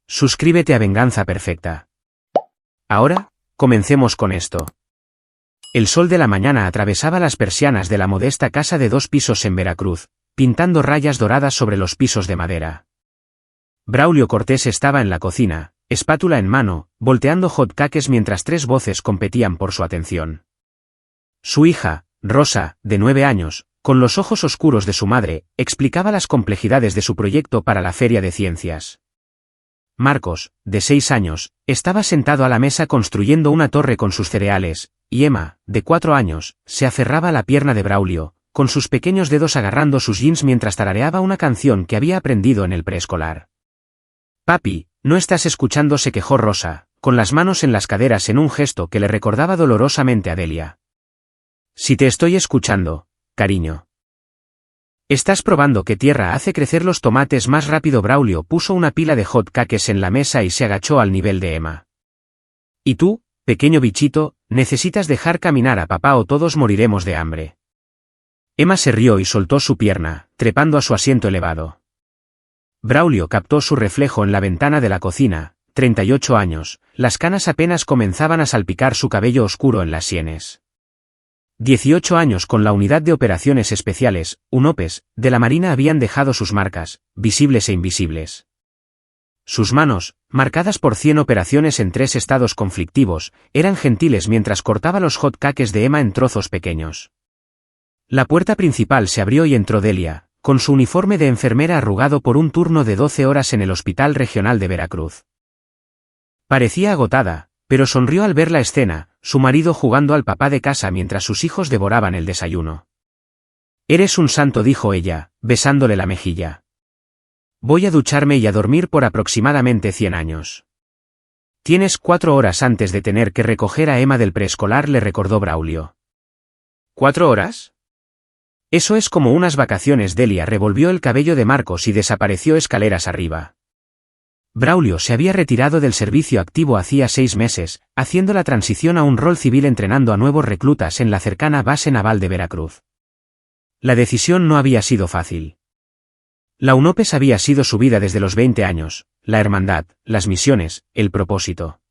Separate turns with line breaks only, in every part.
Suscríbete a Venganza Perfecta. Ahora, comencemos con esto. El sol de la mañana atravesaba las persianas de la modesta casa de 2 pisos en Veracruz, pintando rayas doradas sobre los pisos de madera. Braulio Cortés estaba en la cocina, espátula en mano, volteando hot cakes mientras 3 voces competían por su atención. Su hija, Rosa, de 9 años, con los ojos oscuros de su madre, explicaba las complejidades de su proyecto para la Feria de Ciencias. Marcos, de 6 años, estaba sentado a la mesa construyendo una torre con sus cereales, y Emma, de 4 años, se aferraba a la pierna de Braulio, con sus pequeños dedos agarrando sus jeans mientras tarareaba una canción que había aprendido en el preescolar. «Papi, ¿no estás escuchando?», se quejó Rosa, con las manos en las caderas en un gesto que le recordaba dolorosamente a Delia. «Sí te estoy escuchando, cariño. ¿Estás probando qué tierra hace crecer los tomates más rápido?». Braulio puso una pila de hot cakes en la mesa y se agachó al nivel de Emma. «¿Y tú, pequeño bichito, necesitas dejar caminar a papá o todos moriremos de hambre?». Emma se rió y soltó su pierna, trepando a su asiento elevado. Braulio captó su reflejo en la ventana de la cocina, 38 años, las canas apenas comenzaban a salpicar su cabello oscuro en las sienes. 18 años con la Unidad de Operaciones Especiales, UNOPES, de la Marina habían dejado sus marcas, visibles e invisibles. Sus manos, marcadas por 100 operaciones en 3 estados conflictivos, eran gentiles mientras cortaba los hot cakes de Emma en trozos pequeños. La puerta principal se abrió y entró Delia, con su uniforme de enfermera arrugado por un turno de 12 horas en el Hospital Regional de Veracruz. Parecía agotada, pero sonrió al ver la escena, su marido jugando al papá de casa mientras sus hijos devoraban el desayuno. «Eres un santo», dijo ella, besándole la mejilla. «Voy a ducharme y a dormir por aproximadamente 100 años». «Tienes 4 horas antes de tener que recoger a Emma del preescolar», le recordó Braulio. «¿4 horas? Eso es como unas vacaciones». Delia revolvió el cabello de Marcos y desapareció escaleras arriba. Braulio se había retirado del servicio activo hacía 6 meses, haciendo la transición a un rol civil entrenando a nuevos reclutas en la cercana base naval de Veracruz. La decisión no había sido fácil. La UNOPES había sido su vida desde los 20 años, la hermandad, las misiones, el propósito.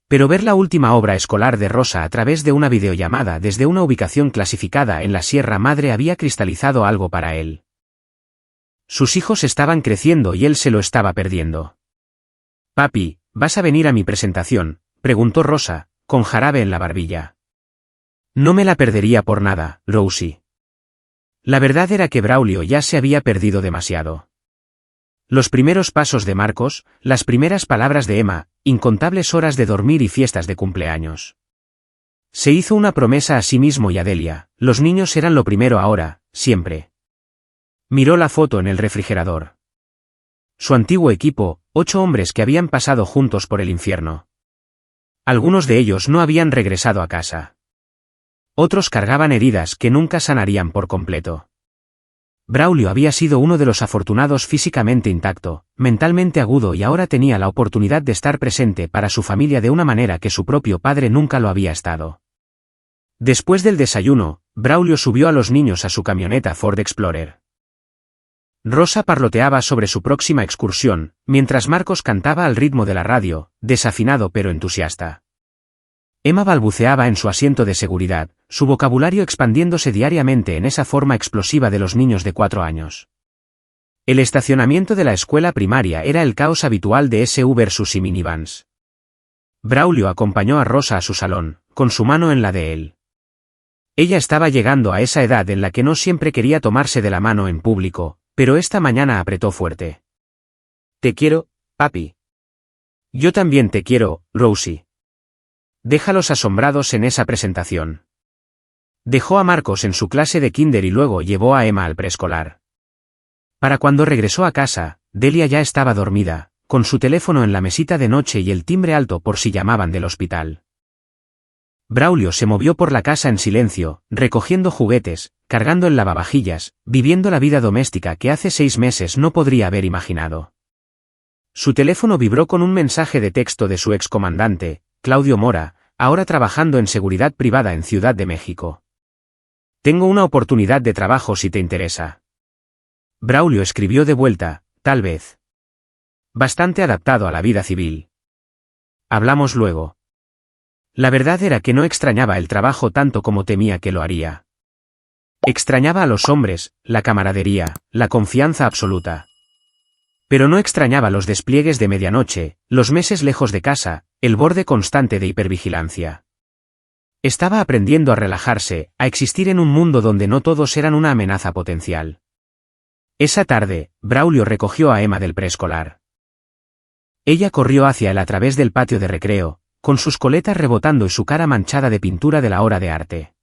Pero ver la última obra escolar de Rosa a través de una videollamada desde una ubicación clasificada en la Sierra Madre había cristalizado algo para él. Sus hijos estaban creciendo y él se lo estaba perdiendo. «Papi, ¿vas a venir a mi presentación?», preguntó Rosa, con jarabe en la barbilla. «No me la perdería por nada, Rosie». La verdad era que Braulio ya se había perdido demasiado. Los primeros pasos de Marcos, las primeras palabras de Emma, incontables horas de dormir y fiestas de cumpleaños. Se hizo una promesa a sí mismo y a Delia: los niños eran lo primero ahora, siempre. Miró la foto en el refrigerador. Su antiguo equipo, 8 hombres que habían pasado juntos por el infierno. Algunos de ellos no habían regresado a casa. Otros cargaban heridas que nunca sanarían por completo. Braulio había sido uno de los afortunados físicamente intacto, mentalmente agudo y ahora tenía la oportunidad de estar presente para su familia de una manera que su propio padre nunca lo había estado. Después del desayuno, Braulio subió a los niños a su camioneta Ford Explorer. Rosa parloteaba sobre su próxima excursión, mientras Marcos cantaba al ritmo de la radio, desafinado pero entusiasta. Emma balbuceaba en su asiento de seguridad, su vocabulario expandiéndose diariamente en esa forma explosiva de los niños de 4 años. El estacionamiento de la escuela primaria era el caos habitual de SUVs y minivans. Braulio acompañó a Rosa a su salón, con su mano en la de él. Ella estaba llegando a esa edad en la que no siempre quería tomarse de la mano en público, pero esta mañana apretó fuerte. «Te quiero, papi». «Yo también te quiero, Rosie». Déjalos asombrados en esa presentación. Dejó a Marcos en su clase de kinder y luego llevó a Emma al preescolar. Para cuando regresó a casa, Delia ya estaba dormida, con su teléfono en la mesita de noche y el timbre alto por si llamaban del hospital. Braulio se movió por la casa en silencio, recogiendo juguetes, cargando el lavavajillas, viviendo la vida doméstica que hace 6 meses no podría haber imaginado. Su teléfono vibró con un mensaje de texto de su excomandante, Claudio Mora, ahora trabajando en seguridad privada en Ciudad de México. «Tengo una oportunidad de trabajo si te interesa». Braulio escribió de vuelta: «Tal vez». Bastante adaptado a la vida civil. Hablamos luego. La verdad era que no extrañaba el trabajo tanto como temía que lo haría. Extrañaba a los hombres, la camaradería, la confianza absoluta. Pero no extrañaba los despliegues de medianoche, los meses lejos de casa, el borde constante de hipervigilancia. Estaba aprendiendo a relajarse, a existir en un mundo donde no todos eran una amenaza potencial. Esa tarde, Braulio recogió a Emma del preescolar. Ella corrió hacia él a través del patio de recreo, con sus coletas rebotando y su cara manchada de pintura de la hora de arte.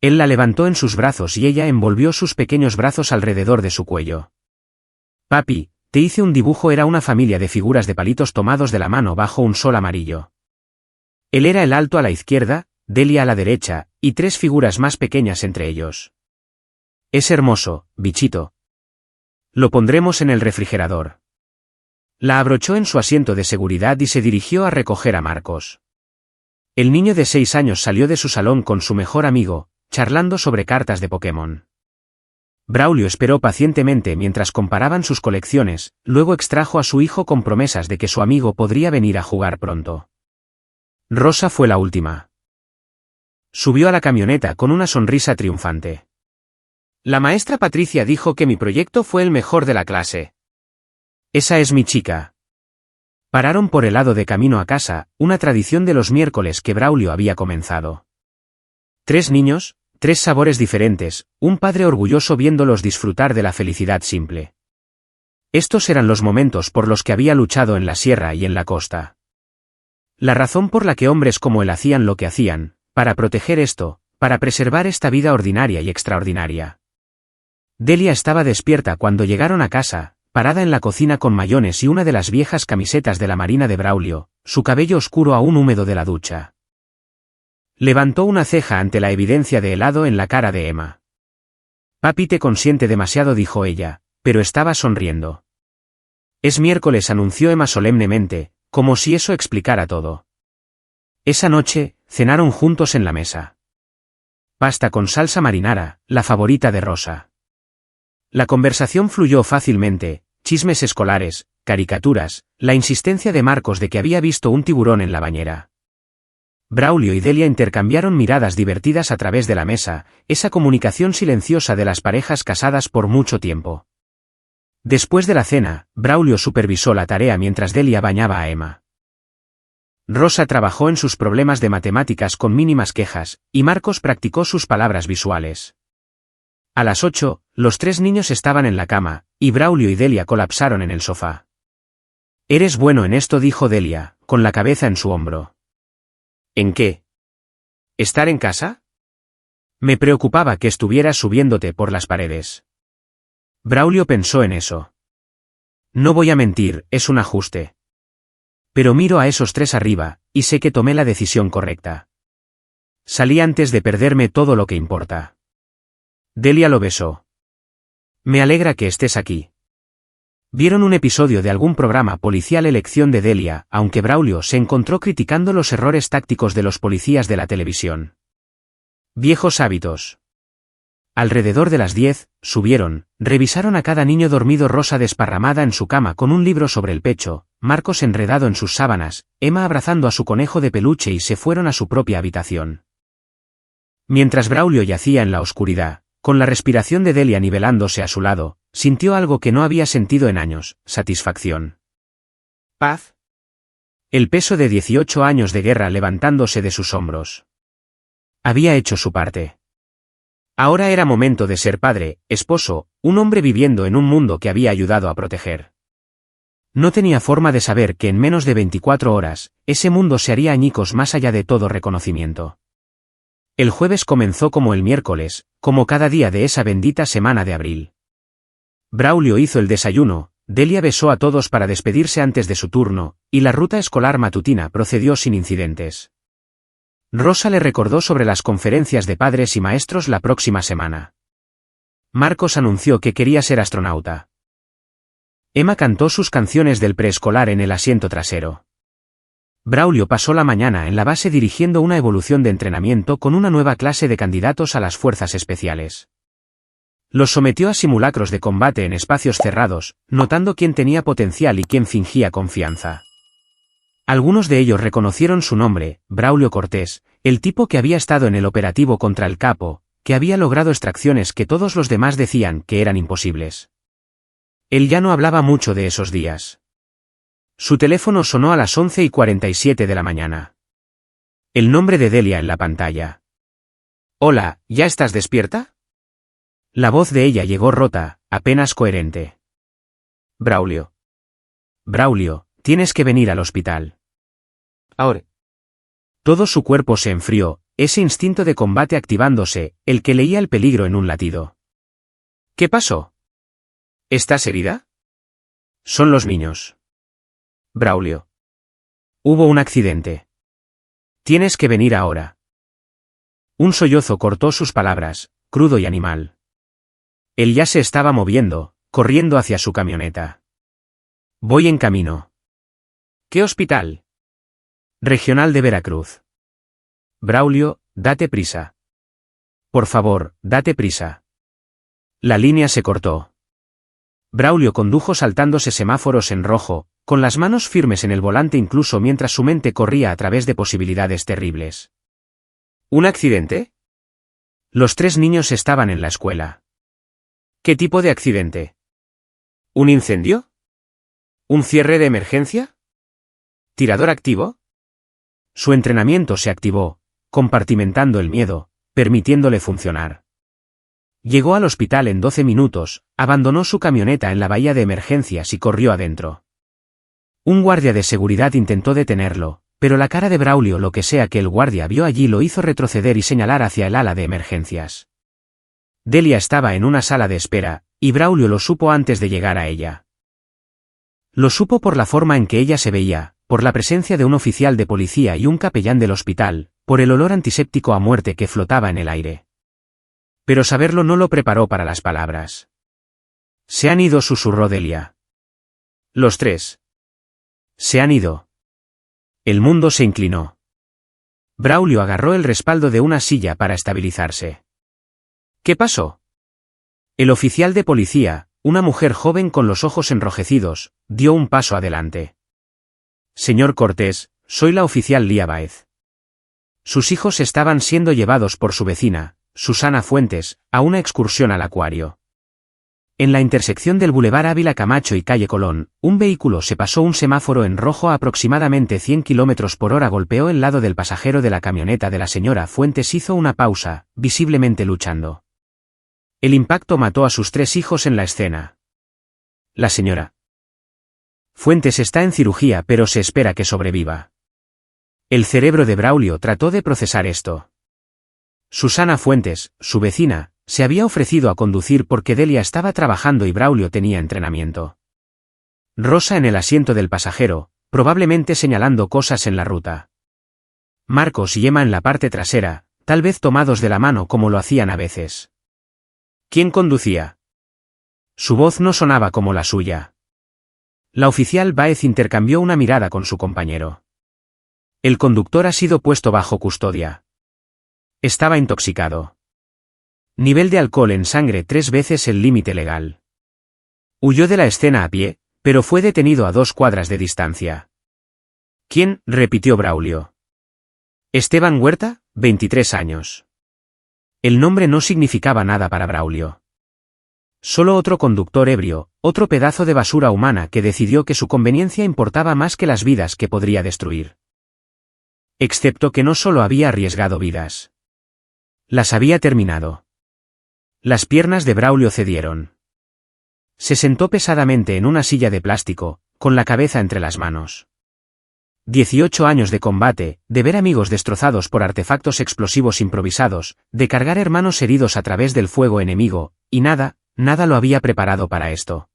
Él la levantó en sus brazos y ella envolvió sus pequeños brazos alrededor de su cuello. «Papi, te hice un dibujo». Era una familia de figuras de palitos tomados de la mano bajo un sol amarillo. Él era el alto a la izquierda, Delia a la derecha, y 3 figuras más pequeñas entre ellos. «Es hermoso, bichito. Lo pondremos en el refrigerador». La abrochó en su asiento de seguridad y se dirigió a recoger a Marcos. El niño de 6 años salió de su salón con su mejor amigo, charlando sobre cartas de Pokémon. Braulio esperó pacientemente mientras comparaban sus colecciones, luego extrajo a su hijo con promesas de que su amigo podría venir a jugar pronto. Rosa fue la última. Subió a la camioneta con una sonrisa triunfante. «La maestra Patricia dijo que mi proyecto fue el mejor de la clase». «Esa es mi chica». Pararon por el lado de camino a casa, una tradición de los miércoles que Braulio había comenzado. 3 niños, 3 sabores diferentes, un padre orgulloso viéndolos disfrutar de la felicidad simple. Estos eran los momentos por los que había luchado en la sierra y en la costa. La razón por la que hombres como él hacían lo que hacían, para proteger esto, para preservar esta vida ordinaria y extraordinaria. Delia estaba despierta cuando llegaron a casa, parada en la cocina con mayones y una de las viejas camisetas de la marina de Braulio, su cabello oscuro aún húmedo de la ducha. Levantó una ceja ante la evidencia de helado en la cara de Emma. «Papi te consiente demasiado», dijo ella, pero estaba sonriendo. «Es miércoles», anunció Emma solemnemente, como si eso explicara todo. Esa noche, cenaron juntos en la mesa. Pasta con salsa marinara, la favorita de Rosa. La conversación fluyó fácilmente, chismes escolares, caricaturas, la insistencia de Marcos de que había visto un tiburón en la bañera. Braulio y Delia intercambiaron miradas divertidas a través de la mesa, esa comunicación silenciosa de las parejas casadas por mucho tiempo. Después de la cena, Braulio supervisó la tarea mientras Delia bañaba a Emma. Rosa trabajó en sus problemas de matemáticas con mínimas quejas, y Marcos practicó sus palabras visuales. A las 8, los 3 niños estaban en la cama, y Braulio y Delia colapsaron en el sofá. «Eres bueno en esto», dijo Delia, con la cabeza en su hombro. «¿En qué? ¿Estar en casa? Me preocupaba que estuvieras subiéndote por las paredes». Braulio pensó en eso. «No voy a mentir, es un ajuste. Pero miro a esos 3 arriba, y sé que tomé la decisión correcta. Salí antes de perderme todo lo que importa». Delia lo besó. «Me alegra que estés aquí». Vieron un episodio de algún programa policial. Elección de Delia, aunque Braulio se encontró criticando los errores tácticos de los policías de la televisión. Viejos hábitos. Alrededor de las 10, subieron, revisaron a cada niño dormido, Rosa desparramada en su cama con un libro sobre el pecho, Marcos enredado en sus sábanas, Emma abrazando a su conejo de peluche, y se fueron a su propia habitación. Mientras Braulio yacía en la oscuridad, con la respiración de Delia nivelándose a su lado, sintió algo que no había sentido en años: satisfacción. Paz. El peso de 18 años de guerra levantándose de sus hombros. Había hecho su parte. Ahora era momento de ser padre, esposo, un hombre viviendo en un mundo que había ayudado a proteger. No tenía forma de saber que en menos de 24 horas, ese mundo se haría añicos más allá de todo reconocimiento. El jueves comenzó como el miércoles, como cada día de esa bendita semana de abril. Braulio hizo el desayuno, Delia besó a todos para despedirse antes de su turno, y la ruta escolar matutina procedió sin incidentes. Rosa le recordó sobre las conferencias de padres y maestros la próxima semana. Marcos anunció que quería ser astronauta. Emma cantó sus canciones del preescolar en el asiento trasero. Braulio pasó la mañana en la base dirigiendo una evolución de entrenamiento con una nueva clase de candidatos a las fuerzas especiales. Los sometió a simulacros de combate en espacios cerrados, notando quién tenía potencial y quién fingía confianza. Algunos de ellos reconocieron su nombre, Braulio Cortés, el tipo que había estado en el operativo contra el capo, que había logrado extracciones que todos los demás decían que eran imposibles. Él ya no hablaba mucho de esos días. Su teléfono sonó a las 11:47 de la mañana. El nombre de Delia en la pantalla. «Hola, ¿ya estás despierta?» La voz de ella llegó rota, apenas coherente. «Braulio. Braulio, tienes que venir al hospital. Ahora». Todo su cuerpo se enfrió, ese instinto de combate activándose, el que leía el peligro en un latido. «¿Qué pasó? ¿Estás herida?» «Son los niños. Braulio. Hubo un accidente. Tienes que venir ahora». Un sollozo cortó sus palabras, crudo y animal. Él ya se estaba moviendo, corriendo hacia su camioneta. «Voy en camino». «¿Qué hospital?» «Regional de Veracruz». «Braulio, date prisa. Por favor, date prisa». La línea se cortó. Braulio condujo saltándose semáforos en rojo, con las manos firmes en el volante incluso mientras su mente corría a través de posibilidades terribles. ¿Un accidente? Los 3 niños estaban en la escuela. ¿Qué tipo de accidente? ¿Un incendio? ¿Un cierre de emergencia? ¿Tirador activo? Su entrenamiento se activó, compartimentando el miedo, permitiéndole funcionar. Llegó al hospital en 12 minutos, abandonó su camioneta en la bahía de emergencias y corrió adentro. Un guardia de seguridad intentó detenerlo, pero la cara de Braulio, lo que sea que el guardia vio allí, lo hizo retroceder y señalar hacia el ala de emergencias. Delia estaba en una sala de espera, y Braulio lo supo antes de llegar a ella. Lo supo por la forma en que ella se veía, por la presencia de un oficial de policía y un capellán del hospital, por el olor antiséptico a muerte que flotaba en el aire. Pero saberlo no lo preparó para las palabras. «Se han ido», susurró Delia. «Los 3. Se han ido». El mundo se inclinó. Braulio agarró el respaldo de una silla para estabilizarse. «¿Qué pasó?» El oficial de policía, una mujer joven con los ojos enrojecidos, dio un paso adelante. «Señor Cortés, soy la oficial Lía Báez. Sus hijos estaban siendo llevados por su vecina, Susana Fuentes, a una excursión al acuario. En la intersección del Boulevard Ávila Camacho y calle Colón, un vehículo se pasó un semáforo en rojo a aproximadamente 100 km/h, golpeó el lado del pasajero de la camioneta de la señora Fuentes, hizo una pausa, visiblemente luchando. El impacto mató a sus 3 hijos en la escena. La señora Fuentes está en cirugía, pero se espera que sobreviva. El cerebro de Braulio trató de procesar esto. Susana Fuentes, su vecina, se había ofrecido a conducir porque Delia estaba trabajando y Braulio tenía entrenamiento. Rosa en el asiento del pasajero, probablemente señalando cosas en la ruta. Marcos y Emma en la parte trasera, tal vez tomados de la mano como lo hacían a veces. ¿Quién conducía? Su voz no sonaba como la suya. La oficial Báez intercambió una mirada con su compañero. El conductor ha sido puesto bajo custodia. Estaba intoxicado. Nivel de alcohol en sangre 3 veces el límite legal. Huyó de la escena a pie, pero fue detenido a 2 cuadras de distancia. ¿Quién?, repitió Braulio. Esteban Huerta, 23 años. El nombre no significaba nada para Braulio. Solo otro conductor ebrio, otro pedazo de basura humana que decidió que su conveniencia importaba más que las vidas que podría destruir. Excepto que no solo había arriesgado vidas. Las había terminado. Las piernas de Braulio cedieron. Se sentó pesadamente en una silla de plástico, con la cabeza entre las manos. 18 años de combate, de ver amigos destrozados por artefactos explosivos improvisados, de cargar hermanos heridos a través del fuego enemigo, y nada lo había preparado para esto.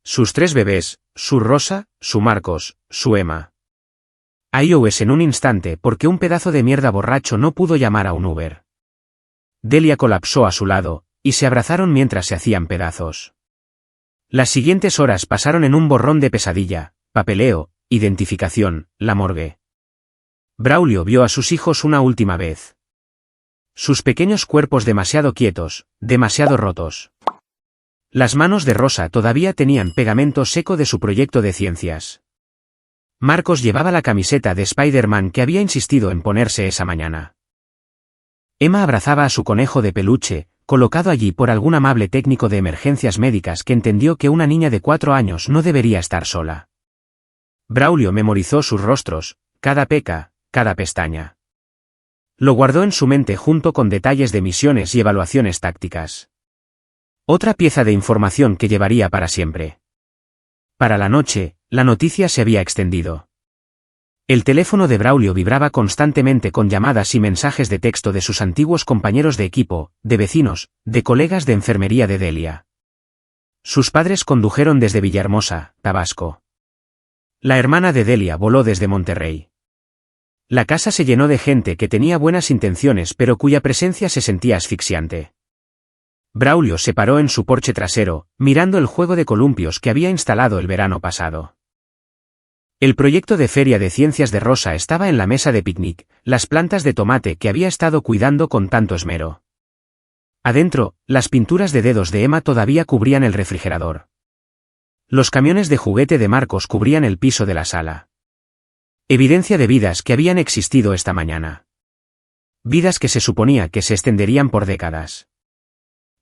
Sus 3 bebés, su Rosa, su Marcos, su Emma. iOS en un instante porque un pedazo de mierda borracho no pudo llamar a un Uber. Delia colapsó a su lado, y se abrazaron mientras se hacían pedazos. Las siguientes horas pasaron en un borrón de pesadilla, papeleo, identificación, la morgue. Braulio vio a sus hijos una última vez. Sus pequeños cuerpos demasiado quietos, demasiado rotos. Las manos de Rosa todavía tenían pegamento seco de su proyecto de ciencias. Marcos llevaba la camiseta de Spider-Man que había insistido en ponerse esa mañana. Emma abrazaba a su conejo de peluche, colocado allí por algún amable técnico de emergencias médicas que entendió que una niña de 4 años no debería estar sola. Braulio memorizó sus rostros, cada peca, cada pestaña. Lo guardó en su mente junto con detalles de misiones y evaluaciones tácticas. Otra pieza de información que llevaría para siempre. Para la noche, la noticia se había extendido. El teléfono de Braulio vibraba constantemente con llamadas y mensajes de texto de sus antiguos compañeros de equipo, de vecinos, de colegas de enfermería de Delia. Sus padres condujeron desde Villahermosa, Tabasco. La hermana de Delia voló desde Monterrey. La casa se llenó de gente que tenía buenas intenciones pero cuya presencia se sentía asfixiante. Braulio se paró en su porche trasero, mirando el juego de columpios que había instalado el verano pasado. El proyecto de feria de ciencias de Rosa estaba en la mesa de picnic, las plantas de tomate que había estado cuidando con tanto esmero. Adentro, las pinturas de dedos de Emma todavía cubrían el refrigerador. Los camiones de juguete de Marcos cubrían el piso de la sala. Evidencia de vidas que habían existido esta mañana. Vidas que se suponía que se extenderían por décadas.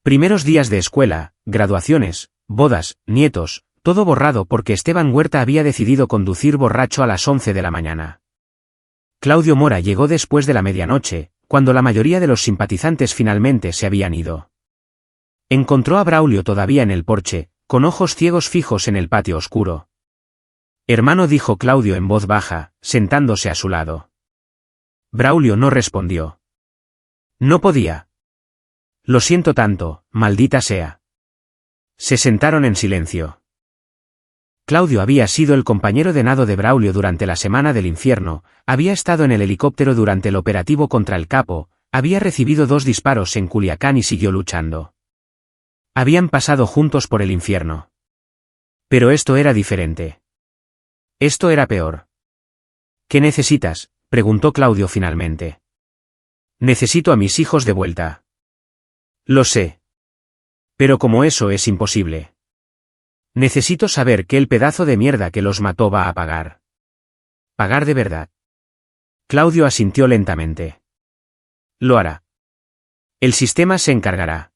Primeros días de escuela, graduaciones, bodas, nietos, todo borrado porque Esteban Huerta había decidido conducir borracho a las 11 de la mañana. Claudio Mora llegó después de la medianoche, cuando la mayoría de los simpatizantes finalmente se habían ido. Encontró a Braulio todavía en el porche, con ojos ciegos fijos en el patio oscuro. Hermano, dijo Claudio en voz baja, sentándose a su lado. Braulio no respondió. No podía. Lo siento tanto, maldita sea. Se sentaron en silencio. Claudio había sido el compañero de nado de Braulio durante la Semana del Infierno, había estado en el helicóptero durante el operativo contra el Capo, había recibido 2 disparos en Culiacán y siguió luchando. Habían pasado juntos por el infierno. Pero esto era diferente. Esto era peor. ¿Qué necesitas?, preguntó Claudio finalmente. Necesito a mis hijos de vuelta. Lo sé. Pero como eso es imposible. Necesito saber que el pedazo de mierda que los mató va a pagar. Pagar de verdad. Claudio asintió lentamente. Lo hará. El sistema se encargará.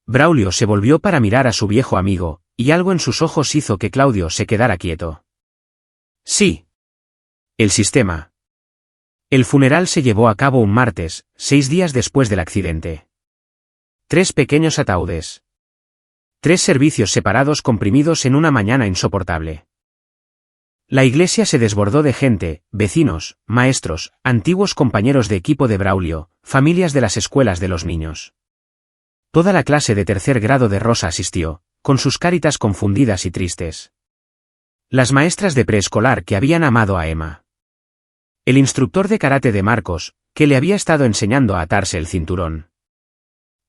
Braulio se volvió para mirar a su viejo amigo, y algo en sus ojos hizo que Claudio se quedara quieto. Sí. El sistema. El funeral se llevó a cabo un martes, 6 días después del accidente. 3 pequeños ataúdes. 3 servicios separados comprimidos en una mañana insoportable. La iglesia se desbordó de gente, vecinos, maestros, antiguos compañeros de equipo de Braulio, familias de las escuelas de los niños. Toda la clase de 3er grado de Rosa asistió, con sus caritas confundidas y tristes. Las maestras de preescolar que habían amado a Emma. El instructor de karate de Marcos, que le había estado enseñando a atarse el cinturón.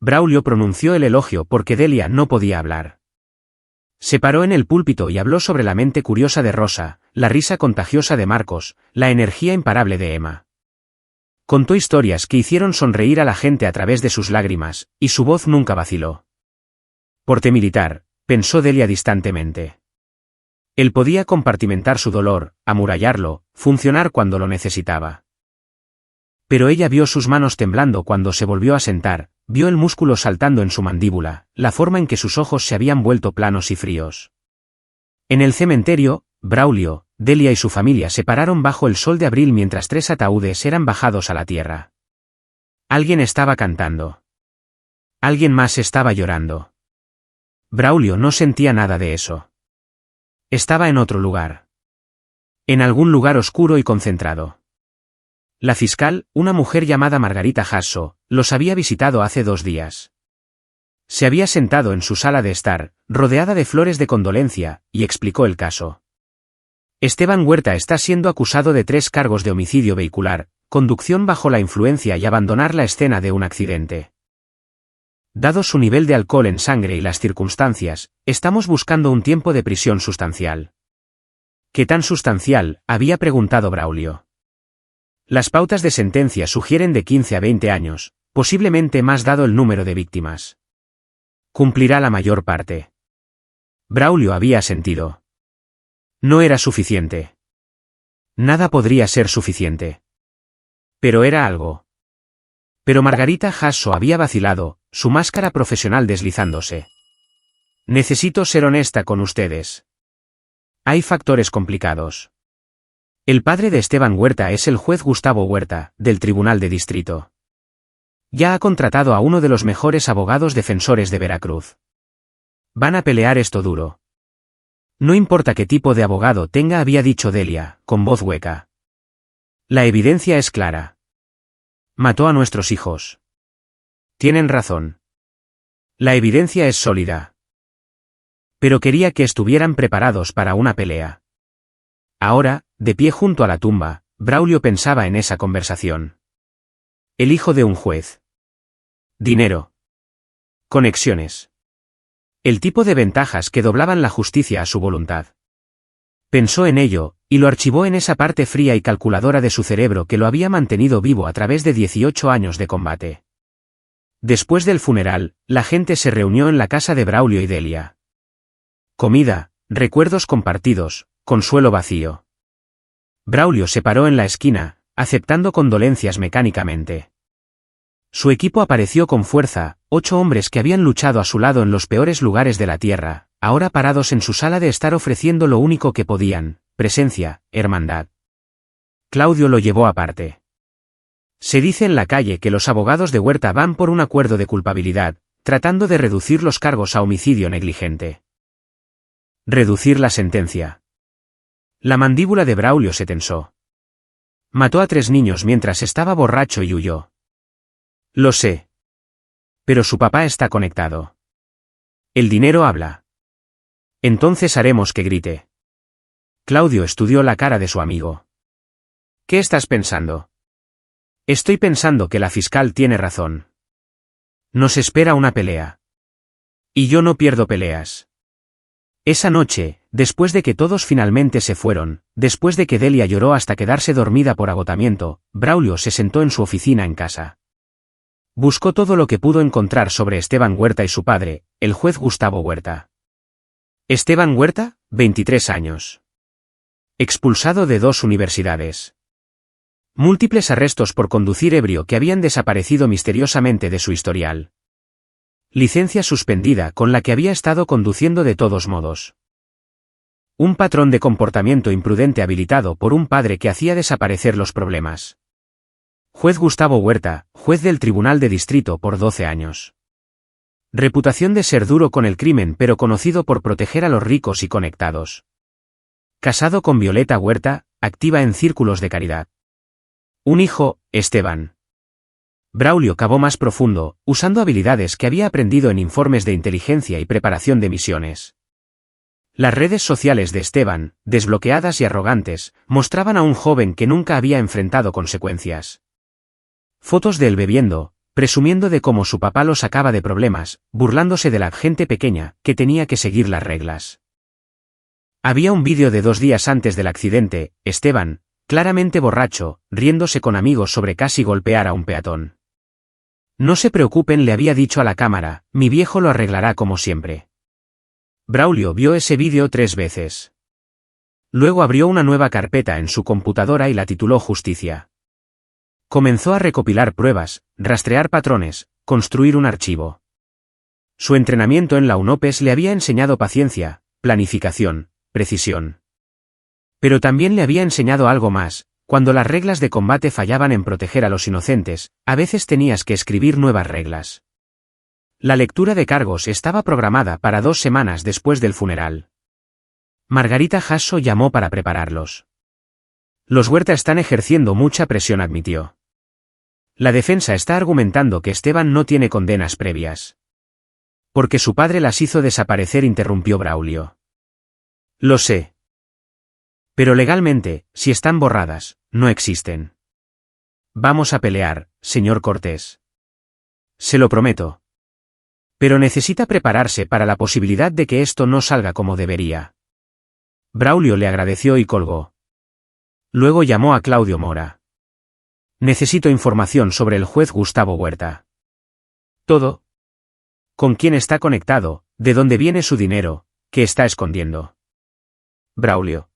Braulio pronunció el elogio porque Delia no podía hablar. Se paró en el púlpito y habló sobre la mente curiosa de Rosa, la risa contagiosa de Marcos, la energía imparable de Emma. Contó historias que hicieron sonreír a la gente a través de sus lágrimas, y su voz nunca vaciló. Porte militar, pensó Delia distantemente. Él podía compartimentar su dolor, amurallarlo, funcionar cuando lo necesitaba. Pero ella vio sus manos temblando cuando se volvió a sentar, vio el músculo saltando en su mandíbula, la forma en que sus ojos se habían vuelto planos y fríos. En el cementerio, Braulio, Delia y su familia se pararon bajo el sol de abril mientras 3 ataúdes eran bajados a la tierra. Alguien estaba cantando. Alguien más estaba llorando. Braulio no sentía nada de eso. Estaba en otro lugar. En algún lugar oscuro y concentrado. La fiscal, una mujer llamada Margarita Hasso, los había visitado hace 2 días. Se había sentado en su sala de estar, rodeada de flores de condolencia, y explicó el caso. Esteban Huerta está siendo acusado de 3 cargos de homicidio vehicular, conducción bajo la influencia y abandonar la escena de un accidente. Dado su nivel de alcohol en sangre y las circunstancias, estamos buscando un tiempo de prisión sustancial. ¿Qué tan sustancial?, había preguntado Braulio. Las pautas de sentencia sugieren de 15 a 20 años, posiblemente más dado el número de víctimas. Cumplirá la mayor parte. Braulio había asentido. No era suficiente. Nada podría ser suficiente. Pero era algo. Pero Margarita Hasso había vacilado, su máscara profesional deslizándose. Necesito ser honesta con ustedes. Hay factores complicados. El padre de Esteban Huerta es el juez Gustavo Huerta, del Tribunal de Distrito. Ya ha contratado a uno de los mejores abogados defensores de Veracruz. Van a pelear esto duro. No importa qué tipo de abogado tenga, había dicho Delia, con voz hueca. La evidencia es clara. Mató a nuestros hijos. Tienen razón. La evidencia es sólida. Pero quería que estuvieran preparados para una pelea. Ahora, de pie junto a la tumba, Braulio pensaba en esa conversación. El hijo de un juez. Dinero. Conexiones. El tipo de ventajas que doblaban la justicia a su voluntad. Pensó en ello, y lo archivó en esa parte fría y calculadora de su cerebro que lo había mantenido vivo a través de 18 años de combate. Después del funeral, la gente se reunió en la casa de Braulio y Delia. Comida, recuerdos compartidos, consuelo vacío. Braulio se paró en la esquina, aceptando condolencias mecánicamente. Su equipo apareció con fuerza, 8 hombres que habían luchado a su lado en los peores lugares de la tierra, ahora parados en su sala de estar ofreciendo lo único que podían, presencia, hermandad. Claudio lo llevó aparte. Se dice en la calle que los abogados de Huerta van por un acuerdo de culpabilidad, tratando de reducir los cargos a homicidio negligente. Reducir la sentencia. La mandíbula de Braulio se tensó. Mató a 3 niños mientras estaba borracho y huyó. Lo sé. Pero su papá está conectado. El dinero habla. Entonces haremos que grite. Claudio estudió la cara de su amigo. ¿Qué estás pensando? Estoy pensando que la fiscal tiene razón. Nos espera una pelea. Y yo no pierdo peleas. Esa noche, después de que todos finalmente se fueron, después de que Delia lloró hasta quedarse dormida por agotamiento, Braulio se sentó en su oficina en casa. Buscó todo lo que pudo encontrar sobre Esteban Huerta y su padre, el juez Gustavo Huerta. Esteban Huerta, 23 años. Expulsado de 2 universidades. Múltiples arrestos por conducir ebrio que habían desaparecido misteriosamente de su historial. Licencia suspendida con la que había estado conduciendo de todos modos. Un patrón de comportamiento imprudente habilitado por un padre que hacía desaparecer los problemas. Juez Gustavo Huerta, juez del Tribunal de Distrito por 12 años. Reputación de ser duro con el crimen pero conocido por proteger a los ricos y conectados. Casado con Violeta Huerta, activa en círculos de caridad. Un hijo, Esteban. Braulio cavó más profundo, usando habilidades que había aprendido en informes de inteligencia y preparación de misiones. Las redes sociales de Esteban, desbloqueadas y arrogantes, mostraban a un joven que nunca había enfrentado consecuencias. Fotos de él bebiendo, presumiendo de cómo su papá lo sacaba de problemas, burlándose de la gente pequeña, que tenía que seguir las reglas. Había un vídeo de 2 días antes del accidente, Esteban, claramente borracho, riéndose con amigos sobre casi golpear a un peatón. No se preocupen, le había dicho a la cámara, mi viejo lo arreglará como siempre. Braulio vio ese vídeo 3 veces. Luego abrió una nueva carpeta en su computadora y la tituló Justicia. Comenzó a recopilar pruebas, rastrear patrones, construir un archivo. Su entrenamiento en la UNOPES le había enseñado paciencia, planificación, precisión. Pero también le había enseñado algo más: cuando las reglas de combate fallaban en proteger a los inocentes, a veces tenías que escribir nuevas reglas. La lectura de cargos estaba programada para 2 semanas después del funeral. Margarita Hasso llamó para prepararlos. Los Huerta están ejerciendo mucha presión, admitió. La defensa está argumentando que Esteban no tiene condenas previas. Porque su padre las hizo desaparecer, interrumpió Braulio. Lo sé. Pero legalmente, si están borradas, no existen. Vamos a pelear, señor Cortés. Se lo prometo. Pero necesita prepararse para la posibilidad de que esto no salga como debería. Braulio le agradeció y colgó. Luego llamó a Claudio Mora. Necesito información sobre el juez Gustavo Huerta. Todo. ¿Con quién está conectado? ¿De dónde viene su dinero? ¿Qué está escondiendo? Braulio.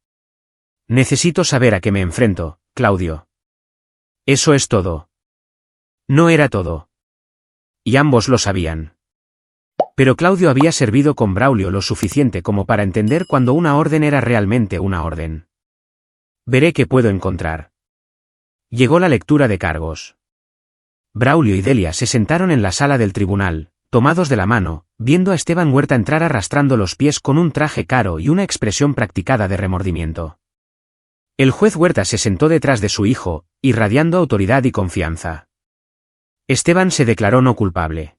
Necesito saber a qué me enfrento, Claudio. Eso es todo. No era todo. Y ambos lo sabían. Pero Claudio había servido con Braulio lo suficiente como para entender cuando una orden era realmente una orden. Veré qué puedo encontrar. Llegó la lectura de cargos. Braulio y Delia se sentaron en la sala del tribunal, tomados de la mano, viendo a Esteban Huerta entrar arrastrando los pies con un traje caro y una expresión practicada de remordimiento. El juez Huerta se sentó detrás de su hijo, irradiando autoridad y confianza. Esteban se declaró no culpable.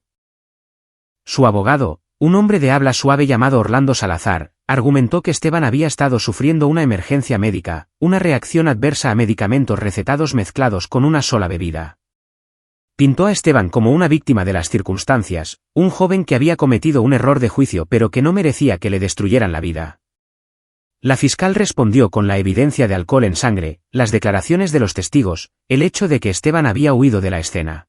Su abogado, un hombre de habla suave llamado Orlando Salazar, argumentó que Esteban había estado sufriendo una emergencia médica, una reacción adversa a medicamentos recetados mezclados con una sola bebida. Pintó a Esteban como una víctima de las circunstancias, un joven que había cometido un error de juicio pero que no merecía que le destruyeran la vida. La fiscal respondió con la evidencia de alcohol en sangre, las declaraciones de los testigos, el hecho de que Esteban había huido de la escena.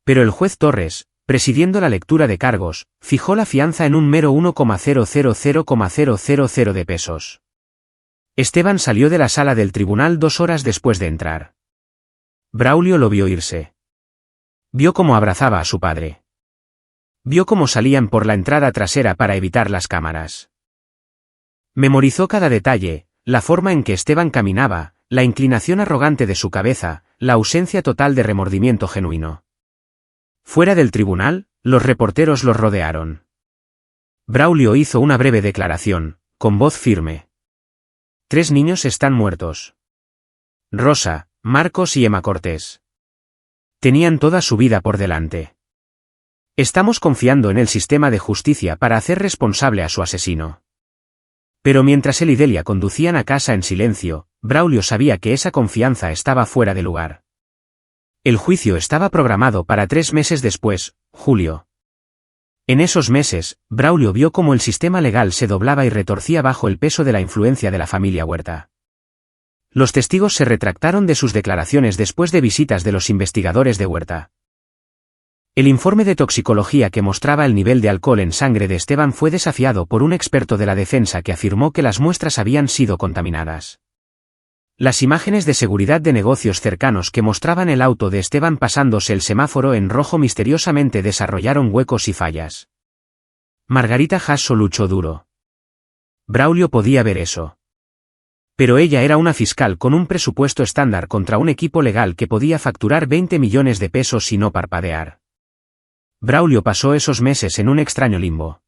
Pero el juez Torres, presidiendo la lectura de cargos, fijó la fianza en un mero 1,000,000 de pesos. Esteban salió de la sala del tribunal 2 horas después de entrar. Braulio lo vio irse. Vio cómo abrazaba a su padre. Vio cómo salían por la entrada trasera para evitar las cámaras. Memorizó cada detalle, la forma en que Esteban caminaba, la inclinación arrogante de su cabeza, la ausencia total de remordimiento genuino. Fuera del tribunal, los reporteros los rodearon. Braulio hizo una breve declaración, con voz firme. 3 niños están muertos. Rosa, Marcos y Emma Cortés. Tenían toda su vida por delante. Estamos confiando en el sistema de justicia para hacer responsable a su asesino. Pero mientras él y Delia conducían a casa en silencio, Braulio sabía que esa confianza estaba fuera de lugar. El juicio estaba programado para 3 meses después, julio. En esos meses, Braulio vio cómo el sistema legal se doblaba y retorcía bajo el peso de la influencia de la familia Huerta. Los testigos se retractaron de sus declaraciones después de visitas de los investigadores de Huerta. El informe de toxicología que mostraba el nivel de alcohol en sangre de Esteban fue desafiado por un experto de la defensa que afirmó que las muestras habían sido contaminadas. Las imágenes de seguridad de negocios cercanos que mostraban el auto de Esteban pasándose el semáforo en rojo misteriosamente desarrollaron huecos y fallas. Margarita Hasso luchó duro. Braulio podía ver eso. Pero ella era una fiscal con un presupuesto estándar contra un equipo legal que podía facturar 20 millones de pesos y no parpadear. Braulio pasó esos meses en un extraño limbo.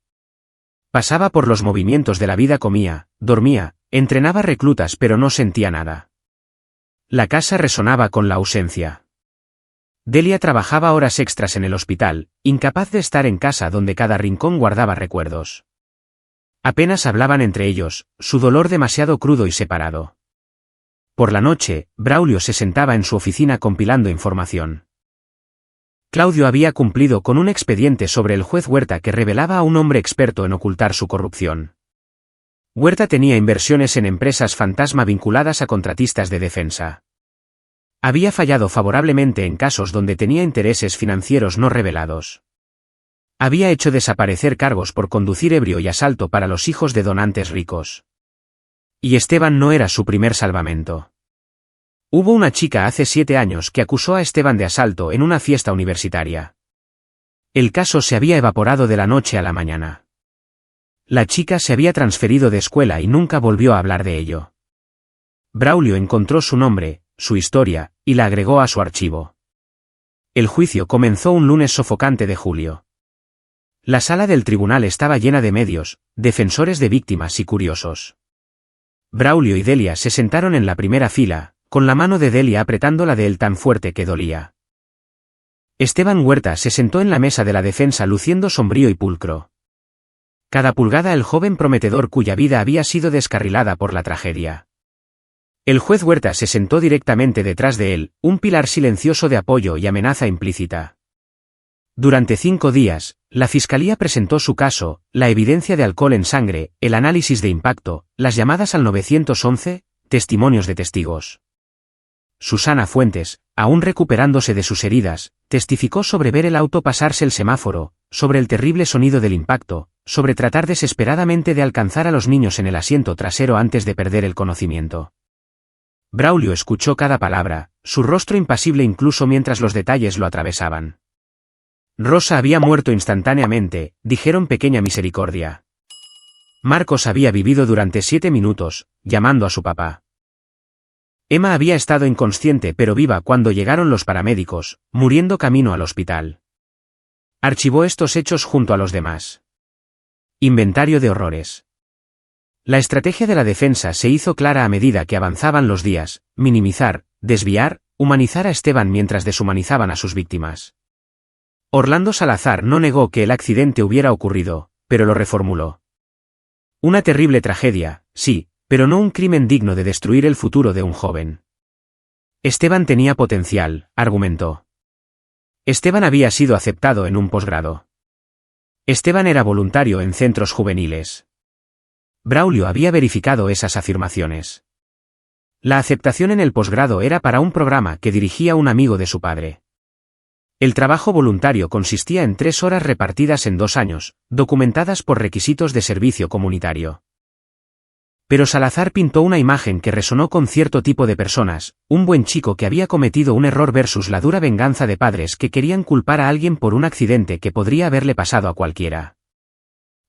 Pasaba por los movimientos de la vida, comía, dormía, entrenaba reclutas pero no sentía nada. La casa resonaba con la ausencia. Delia trabajaba horas extras en el hospital, incapaz de estar en casa donde cada rincón guardaba recuerdos. Apenas hablaban entre ellos, su dolor demasiado crudo y separado. Por la noche, Braulio se sentaba en su oficina compilando información. Claudio había cumplido con un expediente sobre el juez Huerta que revelaba a un hombre experto en ocultar su corrupción. Huerta tenía inversiones en empresas fantasma vinculadas a contratistas de defensa. Había fallado favorablemente en casos donde tenía intereses financieros no revelados. Había hecho desaparecer cargos por conducir ebrio y asalto para los hijos de donantes ricos. Y Esteban no era su primer salvamento. Hubo una chica hace 7 años que acusó a Esteban de asalto en una fiesta universitaria. El caso se había evaporado de la noche a la mañana. La chica se había transferido de escuela y nunca volvió a hablar de ello. Braulio encontró su nombre, su historia, y la agregó a su archivo. El juicio comenzó un lunes sofocante de julio. La sala del tribunal estaba llena de medios, defensores de víctimas y curiosos. Braulio y Delia se sentaron en la primera fila, con la mano de Delia apretando la de él tan fuerte que dolía. Esteban Huerta se sentó en la mesa de la defensa luciendo sombrío y pulcro. Cada pulgada el joven prometedor cuya vida había sido descarrilada por la tragedia. El juez Huerta se sentó directamente detrás de él, un pilar silencioso de apoyo y amenaza implícita. Durante 5 días, la fiscalía presentó su caso, la evidencia de alcohol en sangre, el análisis de impacto, las llamadas al 911, testimonios de testigos. Susana Fuentes, aún recuperándose de sus heridas, testificó sobre ver el auto pasarse el semáforo, sobre el terrible sonido del impacto, sobre tratar desesperadamente de alcanzar a los niños en el asiento trasero antes de perder el conocimiento. Braulio escuchó cada palabra, su rostro impasible incluso mientras los detalles lo atravesaban. Rosa había muerto instantáneamente, dijeron Pequeña Misericordia. Marcos había vivido durante 7 minutos, llamando a su papá. Emma había estado inconsciente pero viva cuando llegaron los paramédicos, muriendo camino al hospital. Archivó estos hechos junto a los demás. Inventario de horrores. La estrategia de la defensa se hizo clara a medida que avanzaban los días: minimizar, desviar, humanizar a Esteban mientras deshumanizaban a sus víctimas. Orlando Salazar no negó que el accidente hubiera ocurrido, pero lo reformuló. Una terrible tragedia, sí, pero no un crimen digno de destruir el futuro de un joven. Esteban tenía potencial, argumentó. Esteban había sido aceptado en un posgrado. Esteban era voluntario en centros juveniles. Braulio había verificado esas afirmaciones. La aceptación en el posgrado era para un programa que dirigía un amigo de su padre. El trabajo voluntario consistía en 3 horas repartidas en 2 años, documentadas por requisitos de servicio comunitario. Pero Salazar pintó una imagen que resonó con cierto tipo de personas: un buen chico que había cometido un error versus la dura venganza de padres que querían culpar a alguien por un accidente que podría haberle pasado a cualquiera.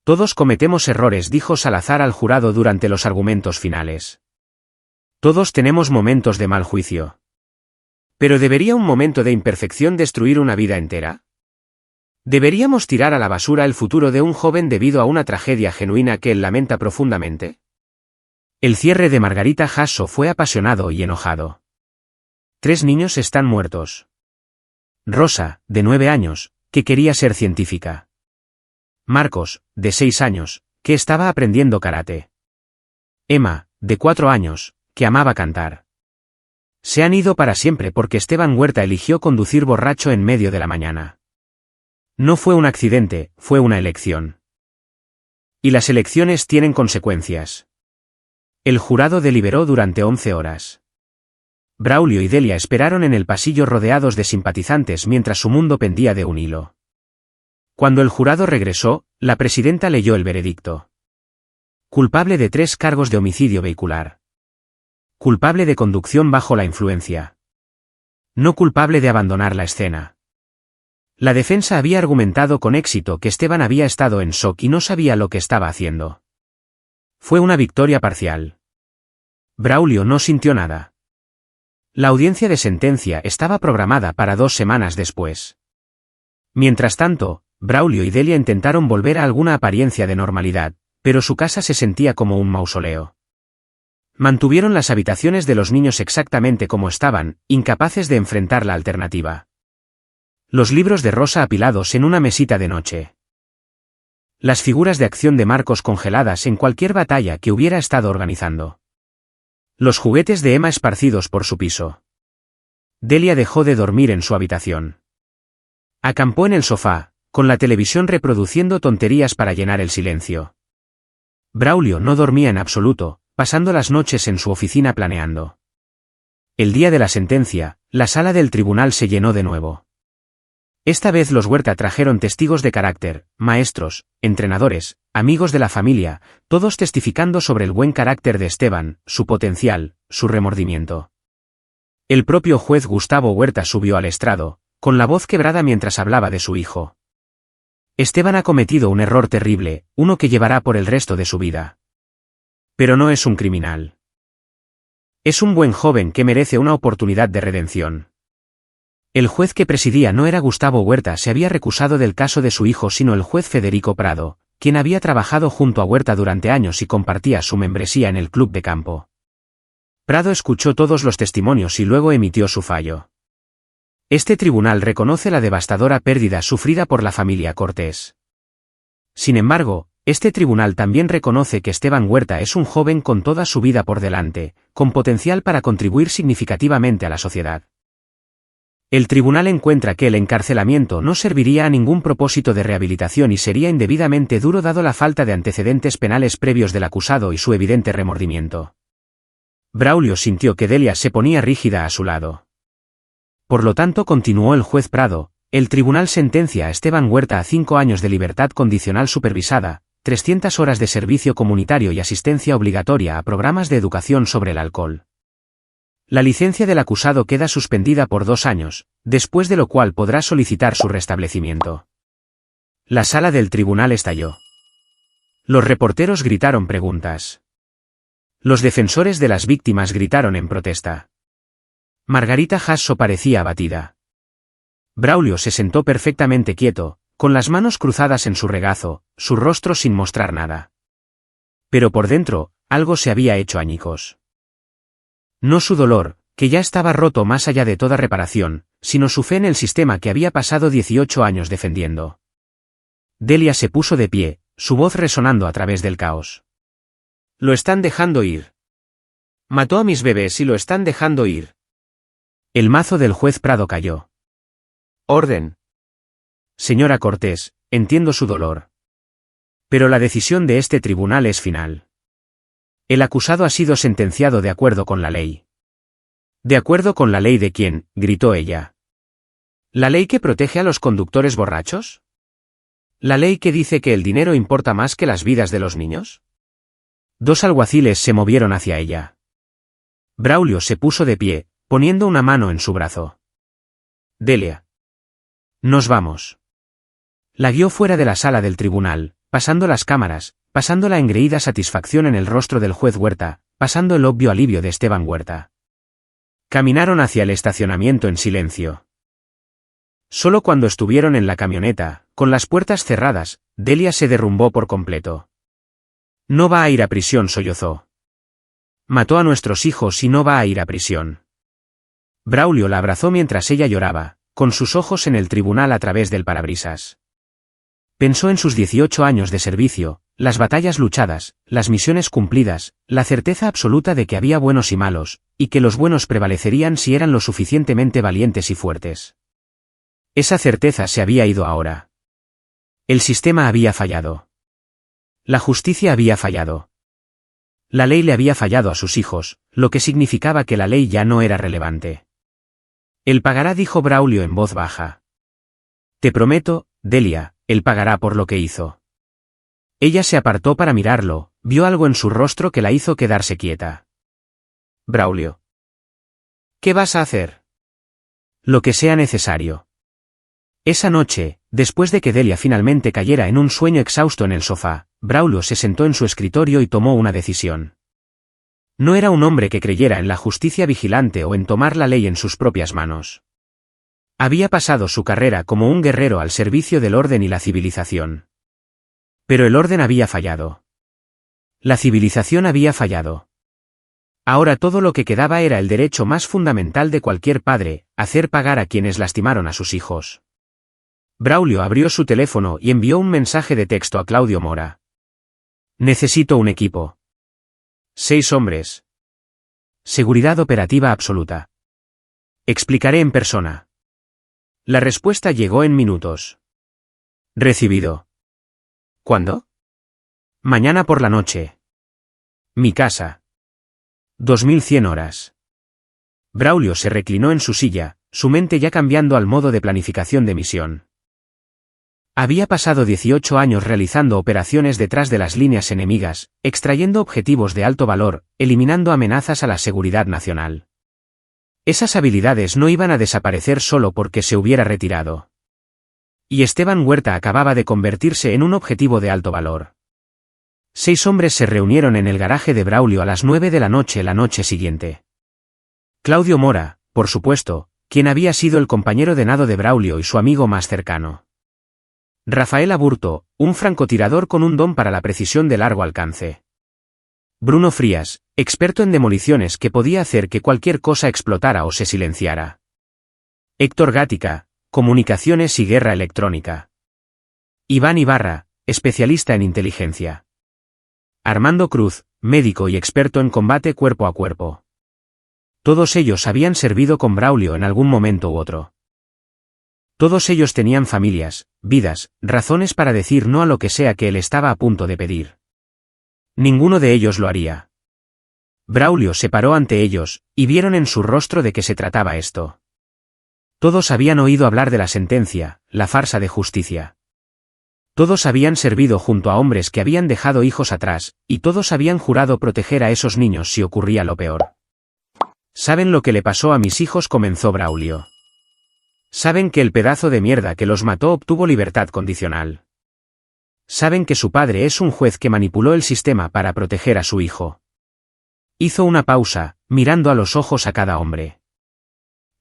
Todos cometemos errores, dijo Salazar al jurado durante los argumentos finales. Todos tenemos momentos de mal juicio. ¿Pero debería un momento de imperfección destruir una vida entera? ¿Deberíamos tirar a la basura el futuro de un joven debido a una tragedia genuina que él lamenta profundamente? El cierre de Margarita Jasso fue apasionado y enojado. 3 niños están muertos. Rosa, de 9 años, que quería ser científica. Marcos, de 6 años, que estaba aprendiendo karate. Emma, de 4 años, que amaba cantar. Se han ido para siempre porque Esteban Huerta eligió conducir borracho en medio de la mañana. No fue un accidente, fue una elección. Y las elecciones tienen consecuencias. El jurado deliberó durante 11 horas. Braulio y Delia esperaron en el pasillo rodeados de simpatizantes mientras su mundo pendía de un hilo. Cuando el jurado regresó, la presidenta leyó el veredicto. Culpable de 3 cargos de homicidio vehicular. Culpable de conducción bajo la influencia. No culpable de abandonar la escena. La defensa había argumentado con éxito que Esteban había estado en shock y no sabía lo que estaba haciendo. Fue una victoria parcial. Braulio no sintió nada. La audiencia de sentencia estaba programada para 2 semanas después. Mientras tanto, Braulio y Delia intentaron volver a alguna apariencia de normalidad, pero su casa se sentía como un mausoleo. Mantuvieron las habitaciones de los niños exactamente como estaban, incapaces de enfrentar la alternativa. Los libros de Rosa apilados en una mesita de noche. Las figuras de acción de Marcos congeladas en cualquier batalla que hubiera estado organizando. Los juguetes de Emma esparcidos por su piso. Delia dejó de dormir en su habitación. Acampó en el sofá, con la televisión reproduciendo tonterías para llenar el silencio. Braulio no dormía en absoluto, pasando las noches en su oficina planeando. El día de la sentencia, la sala del tribunal se llenó de nuevo. Esta vez los Huerta trajeron testigos de carácter, maestros, entrenadores, amigos de la familia, todos testificando sobre el buen carácter de Esteban, su potencial, su remordimiento. El propio juez Gustavo Huerta subió al estrado, con la voz quebrada mientras hablaba de su hijo. Esteban ha cometido un error terrible, uno que llevará por el resto de su vida. Pero no es un criminal. Es un buen joven que merece una oportunidad de redención. El juez que presidía no era Gustavo Huerta, se había recusado del caso de su hijo, sino el juez Federico Prado, quien había trabajado junto a Huerta durante años y compartía su membresía en el club de campo. Prado escuchó todos los testimonios y luego emitió su fallo. Este tribunal reconoce la devastadora pérdida sufrida por la familia Cortés. Sin embargo, este tribunal también reconoce que Esteban Huerta es un joven con toda su vida por delante, con potencial para contribuir significativamente a la sociedad. El tribunal encuentra que el encarcelamiento no serviría a ningún propósito de rehabilitación y sería indebidamente duro dado la falta de antecedentes penales previos del acusado y su evidente remordimiento. Braulio sintió que Delia se ponía rígida a su lado. Por lo tanto, continuó el juez Prado, el tribunal sentencia a Esteban Huerta a 5 años de libertad condicional supervisada, 300 horas de servicio comunitario y asistencia obligatoria a programas de educación sobre el alcohol. La licencia del acusado queda suspendida por 2 años, después de lo cual podrá solicitar su restablecimiento. La sala del tribunal estalló. Los reporteros gritaron preguntas. Los defensores de las víctimas gritaron en protesta. Margarita Hasso parecía abatida. Braulio se sentó perfectamente quieto, con las manos cruzadas en su regazo, su rostro sin mostrar nada. Pero por dentro, algo se había hecho añicos. No su dolor, que ya estaba roto más allá de toda reparación, sino su fe en el sistema que había pasado 18 años defendiendo. Delia se puso de pie, su voz resonando a través del caos. Lo están dejando ir. Mató a mis bebés y lo están dejando ir. El mazo del juez Prado cayó. Orden. Señora Cortés, entiendo su dolor. Pero la decisión de este tribunal es final. El acusado ha sido sentenciado de acuerdo con la ley. ¿De acuerdo con la ley de quién?, gritó ella. ¿La ley que protege a los conductores borrachos? ¿La ley que dice que el dinero importa más que las vidas de los niños? 2 alguaciles se movieron hacia ella. Braulio se puso de pie, poniendo una mano en su brazo. Delia. Nos vamos. La guió fuera de la sala del tribunal, pasando las cámaras, pasando la engreída satisfacción en el rostro del juez Huerta, pasando el obvio alivio de Esteban Huerta. Caminaron hacia el estacionamiento en silencio. Solo cuando estuvieron en la camioneta, con las puertas cerradas, Delia se derrumbó por completo. No va a ir a prisión, sollozó. Mató a nuestros hijos y no va a ir a prisión. Braulio la abrazó mientras ella lloraba, con sus ojos en el tribunal a través del parabrisas. Pensó en sus 18 años de servicio, las batallas luchadas, las misiones cumplidas, la certeza absoluta de que había buenos y malos, y que los buenos prevalecerían si eran lo suficientemente valientes y fuertes. Esa certeza se había ido ahora. El sistema había fallado. La justicia había fallado. La ley le había fallado a sus hijos, lo que significaba que la ley ya no era relevante. Él pagará, dijo Braulio en voz baja. Te prometo, Delia, él pagará por lo que hizo. Ella se apartó para mirarlo, vio algo en su rostro que la hizo quedarse quieta. Braulio. ¿Qué vas a hacer? Lo que sea necesario. Esa noche, después de que Delia finalmente cayera en un sueño exhausto en el sofá, Braulio se sentó en su escritorio y tomó una decisión. No era un hombre que creyera en la justicia vigilante o en tomar la ley en sus propias manos. Había pasado su carrera como un guerrero al servicio del orden y la civilización. Pero el orden había fallado. La civilización había fallado. Ahora todo lo que quedaba era el derecho más fundamental de cualquier padre, hacer pagar a quienes lastimaron a sus hijos. Braulio abrió su teléfono y envió un mensaje de texto a Claudio Mora. Necesito un equipo. 6 hombres. Seguridad operativa absoluta. Explicaré en persona. La respuesta llegó en minutos. Recibido. ¿Cuándo? Mañana por la noche. Mi casa. 2100 horas. Braulio se reclinó en su silla, su mente ya cambiando al modo de planificación de misión. Había pasado 18 años realizando operaciones detrás de las líneas enemigas, extrayendo objetivos de alto valor, eliminando amenazas a la seguridad nacional. Esas habilidades no iban a desaparecer solo porque se hubiera retirado. Y Esteban Huerta acababa de convertirse en un objetivo de alto valor. 6 hombres se reunieron en el garaje de Braulio a las 9 de la noche siguiente. Claudio Mora, por supuesto, quien había sido el compañero de nado de Braulio y su amigo más cercano. Rafael Aburto, un francotirador con un don para la precisión de largo alcance. Bruno Frías, experto en demoliciones que podía hacer que cualquier cosa explotara o se silenciara. Héctor Gatica, comunicaciones y guerra electrónica. Iván Ibarra, especialista en inteligencia. Armando Cruz, médico y experto en combate cuerpo a cuerpo. Todos ellos habían servido con Braulio en algún momento u otro. Todos ellos tenían familias, vidas, razones para decir no a lo que sea que él estaba a punto de pedir. Ninguno de ellos lo haría. Braulio se paró ante ellos, y vieron en su rostro de qué se trataba esto. Todos habían oído hablar de la sentencia, la farsa de justicia. Todos habían servido junto a hombres que habían dejado hijos atrás, y todos habían jurado proteger a esos niños si ocurría lo peor. ¿Saben lo que le pasó a mis hijos?, comenzó Braulio. Saben que el pedazo de mierda que los mató obtuvo libertad condicional. Saben que su padre es un juez que manipuló el sistema para proteger a su hijo. Hizo una pausa, mirando a los ojos a cada hombre.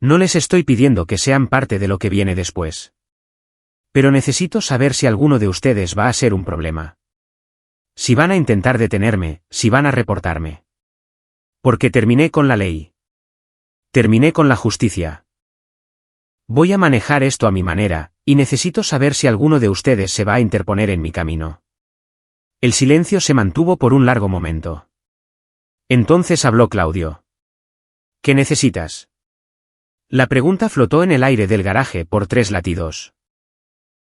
No les estoy pidiendo que sean parte de lo que viene después. Pero necesito saber si alguno de ustedes va a ser un problema. Si van a intentar detenerme, si van a reportarme. Porque terminé con la ley. Terminé con la justicia. Voy a manejar esto a mi manera, y necesito saber si alguno de ustedes se va a interponer en mi camino. El silencio se mantuvo por un largo momento. Entonces habló Claudio. ¿Qué necesitas? La pregunta flotó en el aire del garaje por 3 latidos.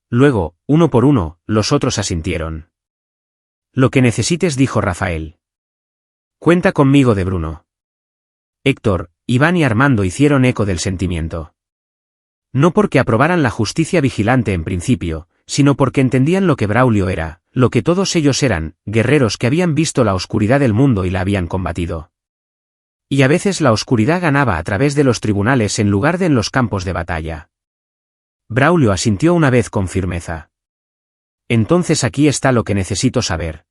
Luego, uno por uno, los otros asintieron. Lo que necesites, dijo Rafael. Cuenta conmigo, de Bruno. Héctor, Iván y Armando hicieron eco del sentimiento. No porque aprobaran la justicia vigilante en principio, sino porque entendían lo que Braulio era, lo que todos ellos eran, guerreros que habían visto la oscuridad del mundo y la habían combatido. Y a veces la oscuridad ganaba a través de los tribunales en lugar de en los campos de batalla. Braulio asintió una vez con firmeza. Entonces aquí está lo que necesito saber.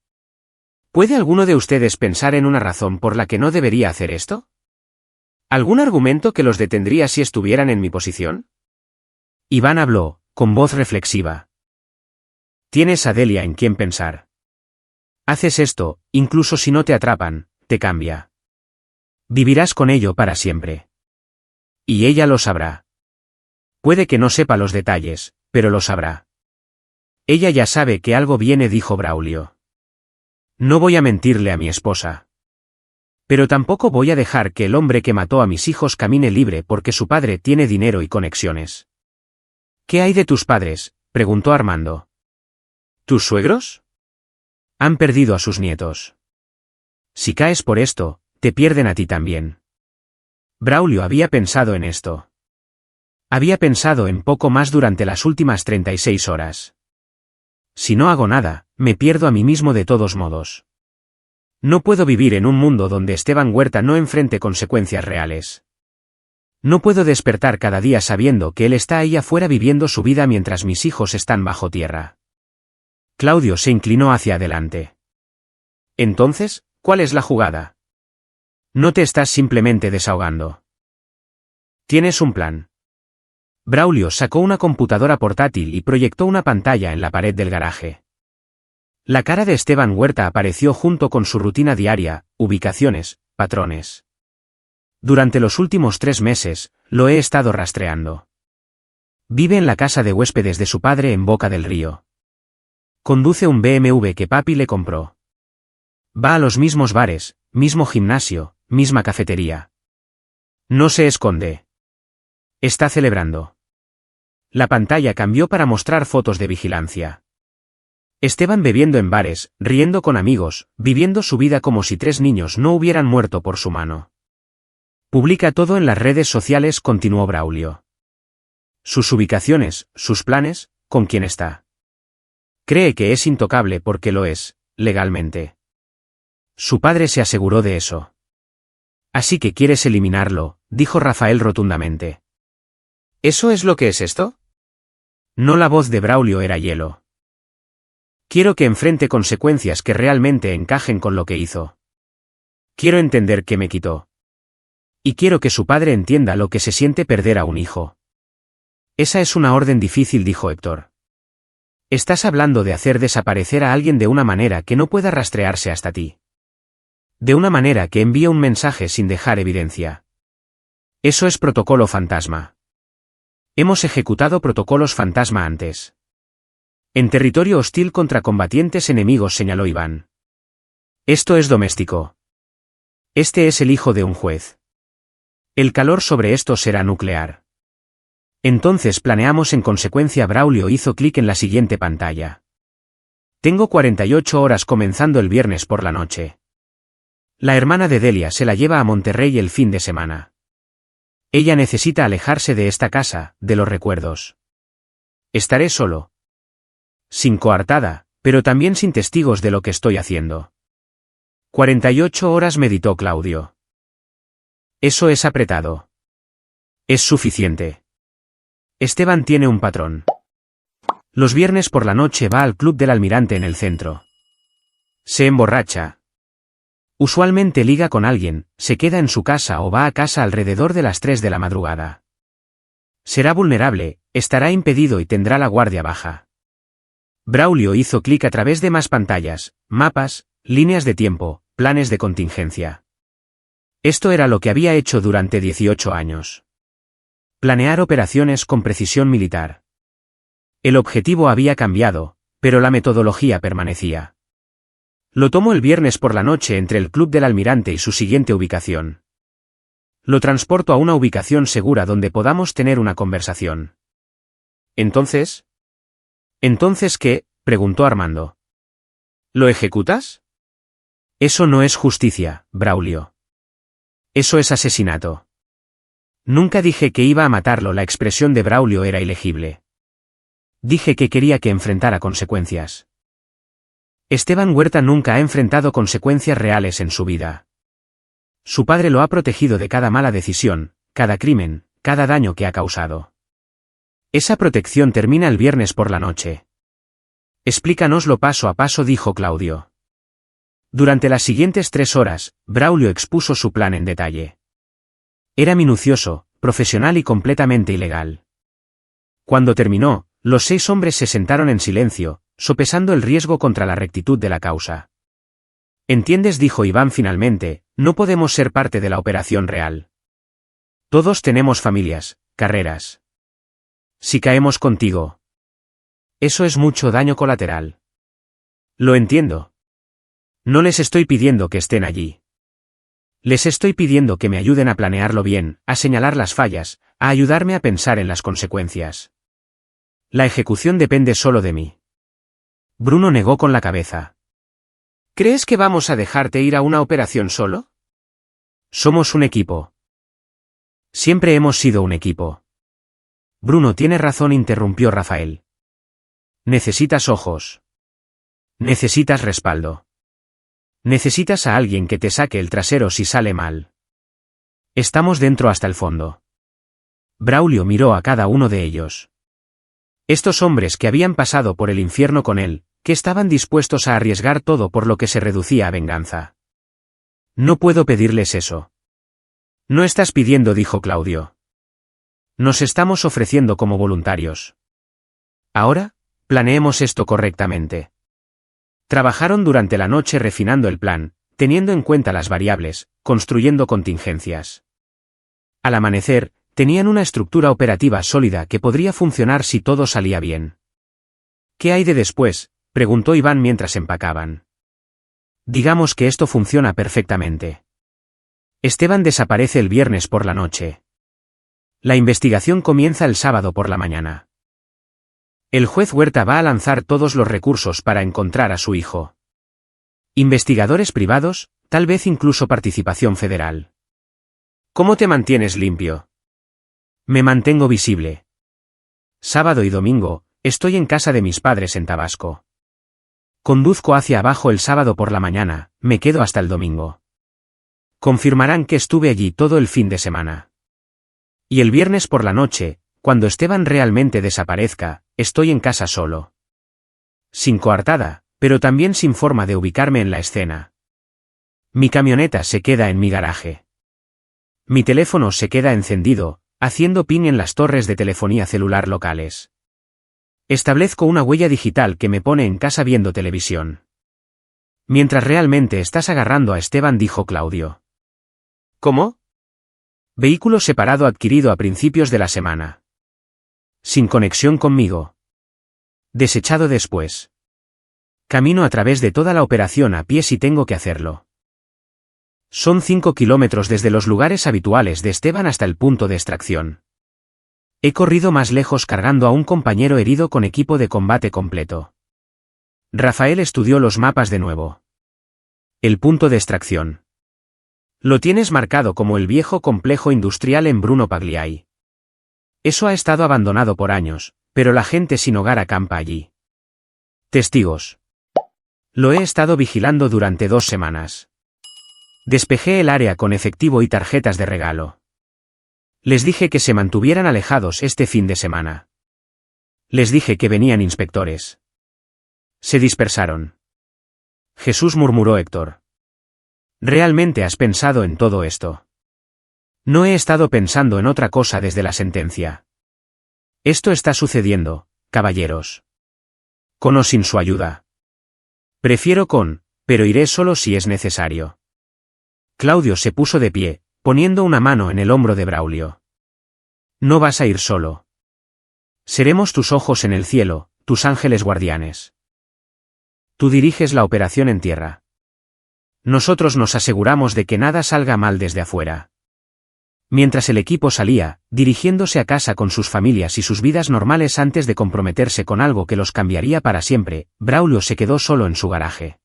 ¿Puede alguno de ustedes pensar en una razón por la que no debería hacer esto? ¿Algún argumento que los detendría si estuvieran en mi posición? Iván habló, con voz reflexiva. Tienes a Delia en quien pensar. Haces esto, incluso si no te atrapan, te cambia. Vivirás con ello para siempre. Y ella lo sabrá. Puede que no sepa los detalles, pero lo sabrá. Ella ya sabe que algo viene, dijo Braulio. No voy a mentirle a mi esposa. Pero tampoco voy a dejar que el hombre que mató a mis hijos camine libre porque su padre tiene dinero y conexiones. ¿Qué hay de tus padres?, preguntó Armando. ¿Tus suegros? Han perdido a sus nietos. Si caes por esto, te pierden a ti también. Braulio había pensado en esto. Había pensado en poco más durante las últimas 36 horas. Si no hago nada, me pierdo a mí mismo de todos modos. No puedo vivir en un mundo donde Esteban Huerta no enfrente consecuencias reales. No puedo despertar cada día sabiendo que él está ahí afuera viviendo su vida mientras mis hijos están bajo tierra. Claudio se inclinó hacia adelante. Entonces, ¿cuál es la jugada? No te estás simplemente desahogando. Tienes un plan. Braulio sacó una computadora portátil y proyectó una pantalla en la pared del garaje. La cara de Esteban Huerta apareció junto con su rutina diaria, ubicaciones, patrones. Durante los últimos 3 meses, lo he estado rastreando. Vive en la casa de huéspedes de su padre en Boca del Río. Conduce un BMW que papi le compró. Va a los mismos bares, mismo gimnasio, misma cafetería. No se esconde. Está celebrando. La pantalla cambió para mostrar fotos de vigilancia. Esteban bebiendo en bares, riendo con amigos, viviendo su vida como si 3 niños no hubieran muerto por su mano. Publica todo en las redes sociales, continuó Braulio. Sus ubicaciones, sus planes, con quién está. Cree que es intocable porque lo es, legalmente. Su padre se aseguró de eso. Así que quieres eliminarlo, dijo Rafael rotundamente. ¿Eso es lo que es esto? No, la voz de Braulio era hielo. Quiero que enfrente consecuencias que realmente encajen con lo que hizo. Quiero entender qué me quitó. Y quiero que su padre entienda lo que se siente perder a un hijo. Esa es una orden difícil, dijo Héctor. Estás hablando de hacer desaparecer a alguien de una manera que no pueda rastrearse hasta ti. De una manera que envíe un mensaje sin dejar evidencia. Eso es protocolo fantasma. Hemos ejecutado protocolos fantasma antes. En territorio hostil contra combatientes enemigos, señaló Iván. Esto es doméstico. Este es el hijo de un juez. El calor sobre esto será nuclear. Entonces planeamos en consecuencia. Braulio hizo clic en la siguiente pantalla. Tengo 48 horas comenzando el viernes por la noche. La hermana de Delia se la lleva a Monterrey el fin de semana. Ella necesita alejarse de esta casa, de los recuerdos. Estaré solo. Sin coartada, pero también sin testigos de lo que estoy haciendo. 48 horas meditó Claudio. Eso es apretado. Es suficiente. Esteban tiene un patrón. Los viernes por la noche va al Club del Almirante en el centro. Se emborracha. Usualmente liga con alguien, se queda en su casa o va a casa alrededor de las 3 de la madrugada. Será vulnerable, estará impedido y tendrá la guardia baja. Braulio hizo clic a través de más pantallas, mapas, líneas de tiempo, planes de contingencia. Esto era lo que había hecho durante 18 años. Planear operaciones con precisión militar. El objetivo había cambiado, pero la metodología permanecía. Lo tomo el viernes por la noche entre el Club del Almirante y su siguiente ubicación. Lo transporto a una ubicación segura donde podamos tener una conversación. ¿Entonces? ¿Entonces qué?, preguntó Armando. ¿Lo ejecutas? Eso no es justicia, Braulio. Eso es asesinato. Nunca dije que iba a matarlo, la expresión de Braulio era ilegible. Dije que quería que enfrentara consecuencias. Esteban Huerta nunca ha enfrentado consecuencias reales en su vida. Su padre lo ha protegido de cada mala decisión, cada crimen, cada daño que ha causado. Esa protección termina el viernes por la noche. Explícanoslo paso a paso, dijo Claudio. Durante las siguientes 3 horas, Braulio expuso su plan en detalle. Era minucioso, profesional y completamente ilegal. Cuando terminó, los 6 hombres se sentaron en silencio, sopesando el riesgo contra la rectitud de la causa. ¿Entiendes?, dijo Iván finalmente, no podemos ser parte de la operación real. Todos tenemos familias, carreras. Si caemos contigo. Eso es mucho daño colateral. Lo entiendo. No les estoy pidiendo que estén allí. Les estoy pidiendo que me ayuden a planearlo bien, a señalar las fallas, a ayudarme a pensar en las consecuencias. La ejecución depende solo de mí. Bruno negó con la cabeza. ¿Crees que vamos a dejarte ir a una operación solo? Somos un equipo. Siempre hemos sido un equipo. Bruno tiene razón, interrumpió Rafael. Necesitas ojos. Necesitas respaldo. Necesitas a alguien que te saque el trasero si sale mal. Estamos dentro hasta el fondo. Braulio miró a cada uno de ellos. Estos hombres que habían pasado por el infierno con él, que estaban dispuestos a arriesgar todo por lo que se reducía a venganza. No puedo pedirles eso. No estás pidiendo, dijo Claudio. Nos estamos ofreciendo como voluntarios. Ahora, planeemos esto correctamente. Trabajaron durante la noche refinando el plan, teniendo en cuenta las variables, construyendo contingencias. Al amanecer, tenían una estructura operativa sólida que podría funcionar si todo salía bien. ¿Qué hay de después?, preguntó Iván mientras empacaban. Digamos que esto funciona perfectamente. Esteban desaparece el viernes por la noche. La investigación comienza el sábado por la mañana. El juez Huerta va a lanzar todos los recursos para encontrar a su hijo. Investigadores privados, tal vez incluso participación federal. ¿Cómo te mantienes limpio? Me mantengo visible. Sábado y domingo, estoy en casa de mis padres en Tabasco. Conduzco hacia abajo el sábado por la mañana, me quedo hasta el domingo. Confirmarán que estuve allí todo el fin de semana. Y el viernes por la noche, cuando Esteban realmente desaparezca, estoy en casa solo. Sin coartada, pero también sin forma de ubicarme en la escena. Mi camioneta se queda en mi garaje. Mi teléfono se queda encendido, haciendo ping en las torres de telefonía celular locales. Establezco una huella digital que me pone en casa viendo televisión. Mientras realmente estás agarrando a Esteban, dijo Claudio. ¿Cómo? Vehículo separado adquirido a principios de la semana. Sin conexión conmigo. Desechado después. Camino a través de toda la operación a pie si tengo que hacerlo. Son 5 kilómetros desde los lugares habituales de Esteban hasta el punto de extracción. He corrido más lejos cargando a un compañero herido con equipo de combate completo. Rafael estudió los mapas de nuevo. El punto de extracción. Lo tienes marcado como el viejo complejo industrial en Bruno Pagliai. Eso ha estado abandonado por años, pero la gente sin hogar acampa allí. Testigos. Lo he estado vigilando durante 2 semanas. Despejé el área con efectivo y tarjetas de regalo. Les dije que se mantuvieran alejados este fin de semana. Les dije que venían inspectores. Se dispersaron. Jesús, murmuró Héctor. ¿Realmente has pensado en todo esto? No he estado pensando en otra cosa desde la sentencia. Esto está sucediendo, caballeros. Con o sin su ayuda. Prefiero con, pero iré solo si es necesario. Claudio se puso de pie, poniendo una mano en el hombro de Braulio. No vas a ir solo. Seremos tus ojos en el cielo, tus ángeles guardianes. Tú diriges la operación en tierra. Nosotros nos aseguramos de que nada salga mal desde afuera. Mientras el equipo salía, dirigiéndose a casa con sus familias y sus vidas normales antes de comprometerse con algo que los cambiaría para siempre, Braulio se quedó solo en su garaje.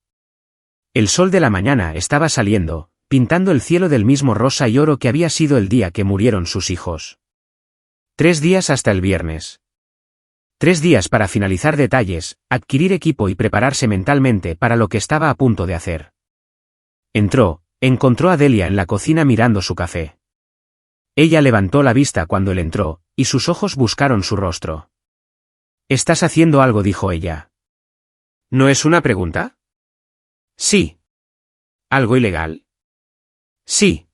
El sol de la mañana estaba saliendo, pintando el cielo del mismo rosa y oro que había sido el día que murieron sus hijos. 3 días hasta el viernes. 3 días para finalizar detalles, adquirir equipo y prepararse mentalmente para lo que estaba a punto de hacer. Encontró a Delia en la cocina mirando su café. Ella levantó la vista cuando él entró, y sus ojos buscaron su rostro. «¿Estás haciendo algo?», dijo ella. «¿No es una pregunta?» «Sí». «¿Algo ilegal?» «Sí».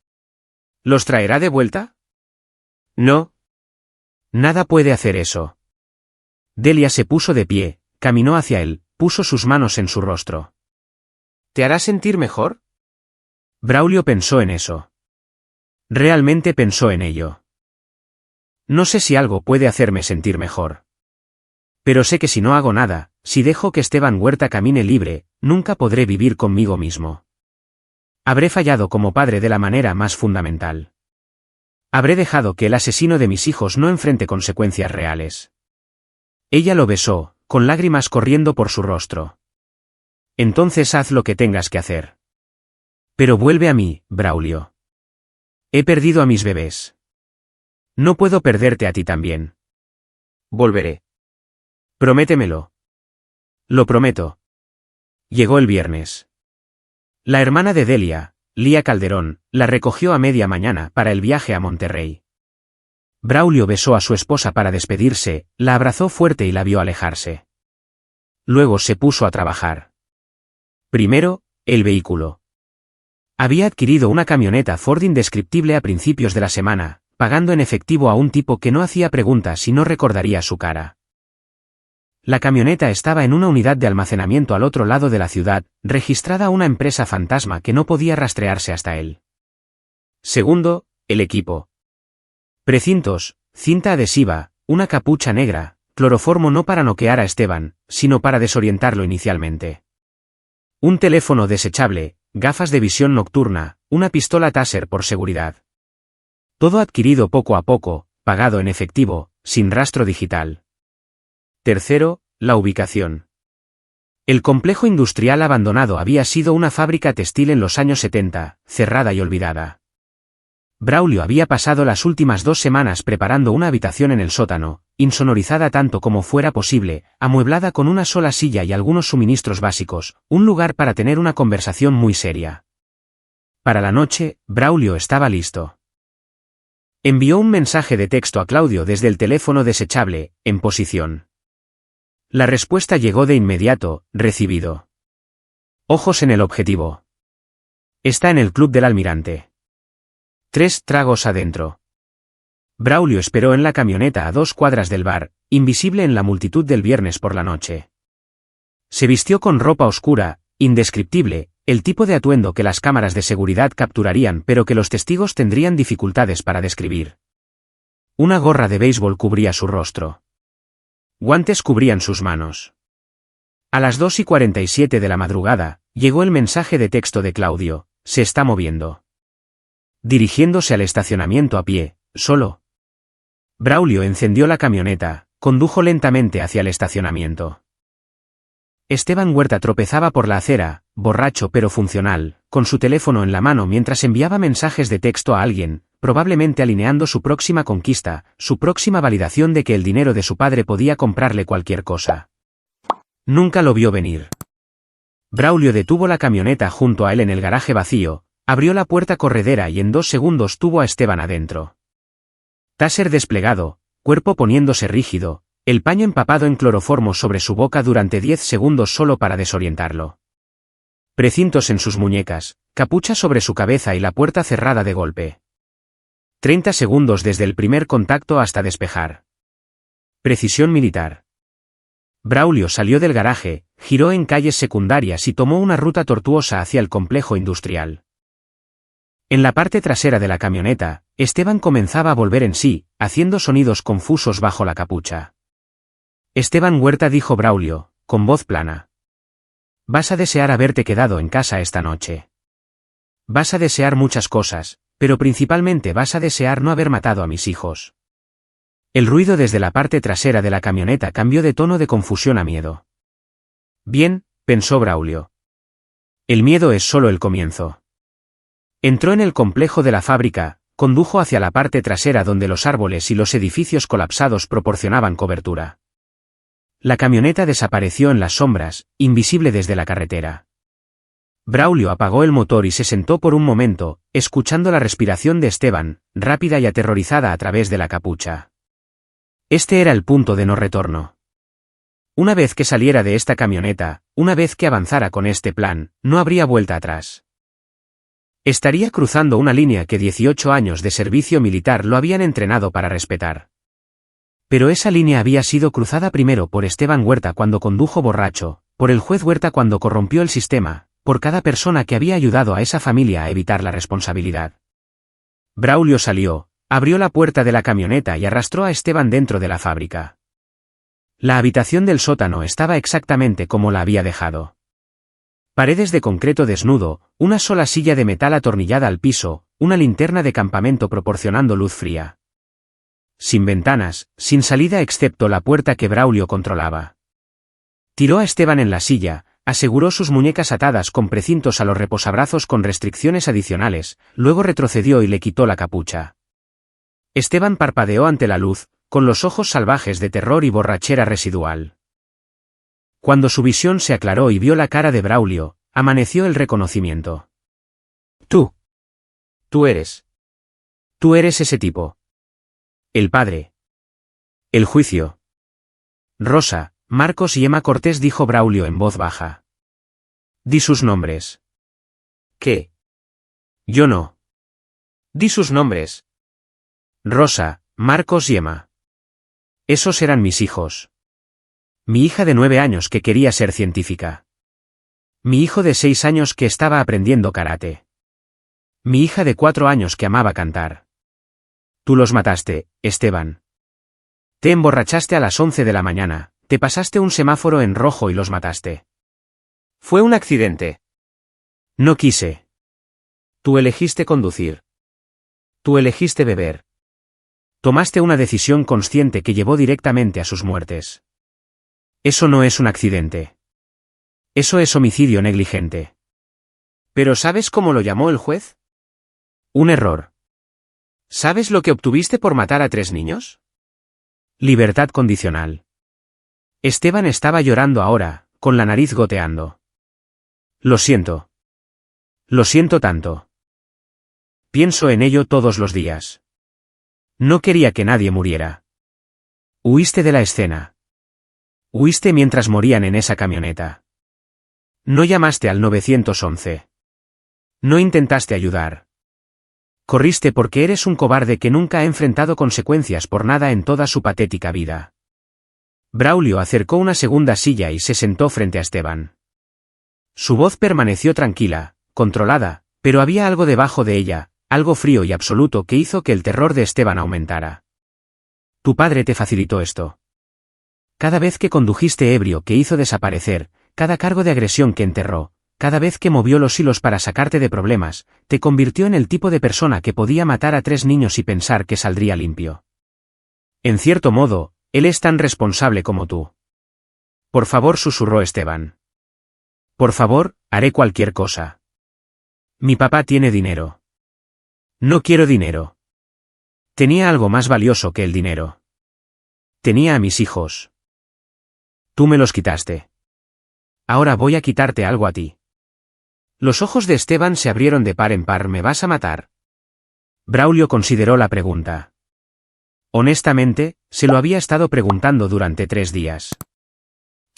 «¿Los traerá de vuelta?» «No». «Nada puede hacer eso». Delia se puso de pie, caminó hacia él, puso sus manos en su rostro. «¿Te hará sentir mejor?» Braulio pensó en eso. Realmente pensó en ello. No sé si algo puede hacerme sentir mejor. Pero sé que si no hago nada, si dejo que Esteban Huerta camine libre, nunca podré vivir conmigo mismo. Habré fallado como padre de la manera más fundamental. Habré dejado que el asesino de mis hijos no enfrente consecuencias reales. Ella lo besó, con lágrimas corriendo por su rostro. Entonces haz lo que tengas que hacer. Pero vuelve a mí, Braulio. He perdido a mis bebés. No puedo perderte a ti también. Volveré. Prométemelo. Lo prometo. Llegó el viernes. La hermana de Delia, Lía Calderón, la recogió a media mañana para el viaje a Monterrey. Braulio besó a su esposa para despedirse, la abrazó fuerte y la vio alejarse. Luego se puso a trabajar. Primero, el vehículo. Había adquirido una camioneta Ford indescriptible a principios de la semana, pagando en efectivo a un tipo que no hacía preguntas y no recordaría su cara. La camioneta estaba en una unidad de almacenamiento al otro lado de la ciudad, registrada a una empresa fantasma que no podía rastrearse hasta él. Segundo, el equipo. Precintos, cinta adhesiva, una capucha negra, cloroformo no para noquear a Esteban, sino para desorientarlo inicialmente. Un teléfono desechable, gafas de visión nocturna, una pistola Taser por seguridad. Todo adquirido poco a poco, pagado en efectivo, sin rastro digital. Tercero, la ubicación. El complejo industrial abandonado había sido una fábrica textil en los años 70, cerrada y olvidada. Braulio había pasado las últimas 2 semanas preparando una habitación en el sótano, insonorizada tanto como fuera posible, amueblada con una sola silla y algunos suministros básicos, un lugar para tener una conversación muy seria. Para la noche, Braulio estaba listo. Envió un mensaje de texto a Claudio desde el teléfono desechable, en posición. La respuesta llegó de inmediato, recibido. Ojos en el objetivo. Está en el Club del Almirante. 3 tragos adentro. Braulio esperó en la camioneta a 2 cuadras del bar, invisible en la multitud del viernes por la noche. Se vistió con ropa oscura, indescriptible, el tipo de atuendo que las cámaras de seguridad capturarían pero que los testigos tendrían dificultades para describir. Una gorra de béisbol cubría su rostro. Guantes cubrían sus manos. A las 2:47 de la madrugada, llegó el mensaje de texto de Claudio: se está moviendo. Dirigiéndose al estacionamiento a pie, solo. Braulio encendió la camioneta, condujo lentamente hacia el estacionamiento. Esteban Huerta tropezaba por la acera, borracho pero funcional, con su teléfono en la mano mientras enviaba mensajes de texto a alguien, probablemente alineando su próxima conquista, su próxima validación de que el dinero de su padre podía comprarle cualquier cosa. Nunca lo vio venir. Braulio detuvo la camioneta junto a él en el garaje vacío, abrió la puerta corredera y en 2 segundos tuvo a Esteban adentro. Taser desplegado, cuerpo poniéndose rígido, el paño empapado en cloroformo sobre su boca durante 10 segundos solo para desorientarlo. Precintos en sus muñecas, capucha sobre su cabeza y la puerta cerrada de golpe. 30 segundos desde el primer contacto hasta despejar. Precisión militar. Braulio salió del garaje, giró en calles secundarias y tomó una ruta tortuosa hacia el complejo industrial. En la parte trasera de la camioneta, Esteban comenzaba a volver en sí, haciendo sonidos confusos bajo la capucha. Esteban Huerta, dijo Braulio, con voz plana. Vas a desear haberte quedado en casa esta noche. Vas a desear muchas cosas, pero principalmente vas a desear no haber matado a mis hijos. El ruido desde la parte trasera de la camioneta cambió de tono de confusión a miedo. Bien, pensó Braulio. El miedo es solo el comienzo. Entró en el complejo de la fábrica, condujo hacia la parte trasera donde los árboles y los edificios colapsados proporcionaban cobertura. La camioneta desapareció en las sombras, invisible desde la carretera. Braulio apagó el motor y se sentó por un momento, escuchando la respiración de Esteban, rápida y aterrorizada a través de la capucha. Este era el punto de no retorno. Una vez que saliera de esta camioneta, una vez que avanzara con este plan, no habría vuelta atrás. Estaría cruzando una línea que 18 años de servicio militar lo habían entrenado para respetar. Pero esa línea había sido cruzada primero por Esteban Huerta cuando condujo borracho, por el juez Huerta cuando corrompió el sistema, por cada persona que había ayudado a esa familia a evitar la responsabilidad. Braulio salió, abrió la puerta de la camioneta y arrastró a Esteban dentro de la fábrica. La habitación del sótano estaba exactamente como la había dejado. Paredes de concreto desnudo, una sola silla de metal atornillada al piso, una linterna de campamento proporcionando luz fría. Sin ventanas, sin salida excepto la puerta que Braulio controlaba. Tiró a Esteban en la silla, aseguró sus muñecas atadas con precintos a los reposabrazos con restricciones adicionales, luego retrocedió y le quitó la capucha. Esteban parpadeó ante la luz, con los ojos salvajes de terror y borrachera residual. Cuando su visión se aclaró y vio la cara de Braulio, amaneció el reconocimiento. Tú eres ese tipo. El padre. El juicio. Rosa, Marcos y Emma Cortés, dijo Braulio en voz baja. Di sus nombres. ¿Qué? Yo no. Di sus nombres. Rosa, Marcos y Emma. Esos eran mis hijos. Mi hija de 9 años que quería ser científica. Mi hijo de 6 años que estaba aprendiendo karate. Mi hija de 4 años que amaba cantar. Tú los mataste, Esteban. Te emborrachaste a las 11 de la mañana, te pasaste un semáforo en rojo y los mataste. Fue un accidente. No quise. Tú elegiste conducir. Tú elegiste beber. Tomaste una decisión consciente que llevó directamente a sus muertes. Eso no es un accidente. Eso es homicidio negligente. ¿Pero sabes cómo lo llamó el juez? Un error. ¿Sabes lo que obtuviste por matar a 3 niños? Libertad condicional. Esteban estaba llorando ahora, con la nariz goteando. Lo siento. Lo siento tanto. Pienso en ello todos los días. No quería que nadie muriera. Huiste de la escena. Huiste mientras morían en esa camioneta. No llamaste al 911. No intentaste ayudar. Corriste porque eres un cobarde que nunca ha enfrentado consecuencias por nada en toda su patética vida. Braulio acercó una segunda silla y se sentó frente a Esteban. Su voz permaneció tranquila, controlada, pero había algo debajo de ella, algo frío y absoluto que hizo que el terror de Esteban aumentara. Tu padre te facilitó esto. Cada vez que condujiste ebrio que hizo desaparecer, cada cargo de agresión que enterró, cada vez que movió los hilos para sacarte de problemas, te convirtió en el tipo de persona que podía matar a 3 niños y pensar que saldría limpio. En cierto modo, él es tan responsable como tú. Por favor, susurró Esteban. Por favor, haré cualquier cosa. Mi papá tiene dinero. No quiero dinero. Tenía algo más valioso que el dinero. Tenía a mis hijos. Tú me los quitaste. Ahora voy a quitarte algo a ti. Los ojos de Esteban se abrieron de par en par. ¿Me vas a matar? Braulio consideró la pregunta. Honestamente, se lo había estado preguntando durante 3 días.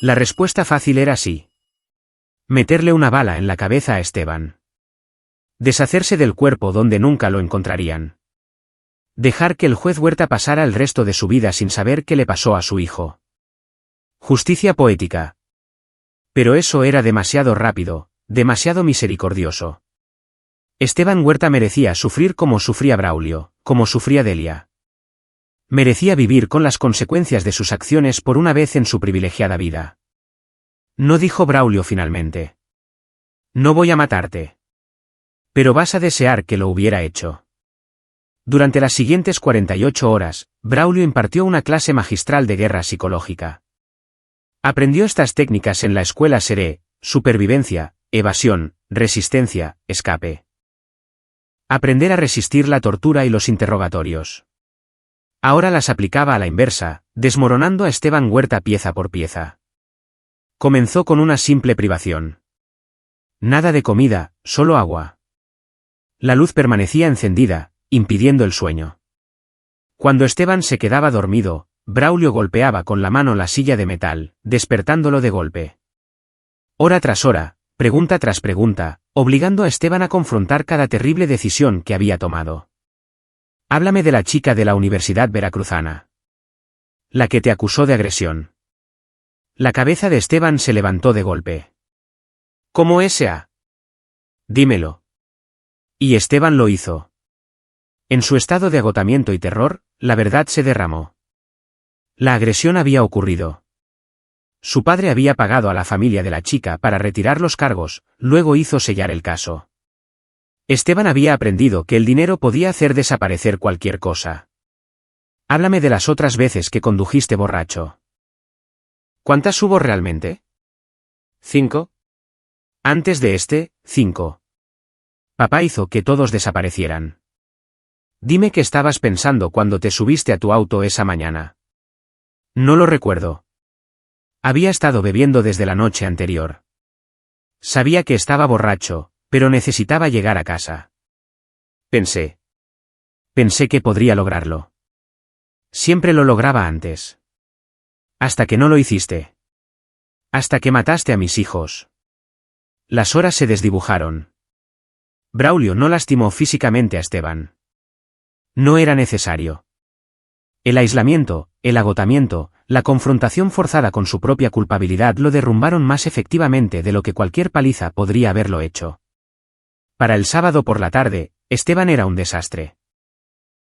La respuesta fácil era sí. Meterle una bala en la cabeza a Esteban. Deshacerse del cuerpo donde nunca lo encontrarían. Dejar que el juez Huerta pasara el resto de su vida sin saber qué le pasó a su hijo. Justicia poética. Pero eso era demasiado rápido, demasiado misericordioso. Esteban Huerta merecía sufrir como sufría Braulio, como sufría Delia. Merecía vivir con las consecuencias de sus acciones por una vez en su privilegiada vida. No, dijo Braulio finalmente. No voy a matarte. Pero vas a desear que lo hubiera hecho. Durante las siguientes 48 horas, Braulio impartió una clase magistral de guerra psicológica. Aprendió estas técnicas en la escuela Seré: supervivencia, evasión, resistencia, escape. Aprender a resistir la tortura y los interrogatorios. Ahora las aplicaba a la inversa, desmoronando a Esteban Huerta pieza por pieza. Comenzó con una simple privación. Nada de comida, solo agua. La luz permanecía encendida, impidiendo el sueño. Cuando Esteban se quedaba dormido, Braulio golpeaba con la mano la silla de metal, despertándolo de golpe. Hora tras hora, pregunta tras pregunta, obligando a Esteban a confrontar cada terrible decisión que había tomado. Háblame de la chica de la Universidad Veracruzana. La que te acusó de agresión. La cabeza de Esteban se levantó de golpe. ¿Cómo S.A.? Dímelo. Y Esteban lo hizo. En su estado de agotamiento y terror, la verdad se derramó. La agresión había ocurrido. Su padre había pagado a la familia de la chica para retirar los cargos, luego hizo sellar el caso. Esteban había aprendido que el dinero podía hacer desaparecer cualquier cosa. Háblame de las otras veces que condujiste borracho. ¿Cuántas hubo realmente? 5. Antes de 5. Papá hizo que todos desaparecieran. Dime qué estabas pensando cuando te subiste a tu auto esa mañana. No lo recuerdo. Había estado bebiendo desde la noche anterior. Sabía que estaba borracho, pero necesitaba llegar a casa. Pensé que podría lograrlo. Siempre lo lograba antes. Hasta que no lo hiciste. Hasta que mataste a mis hijos. Las horas se desdibujaron. Braulio no lastimó físicamente a Esteban. No era necesario. El aislamiento, el agotamiento, la confrontación forzada con su propia culpabilidad lo derrumbaron más efectivamente de lo que cualquier paliza podría haberlo hecho. Para el sábado por la tarde, Esteban era un desastre.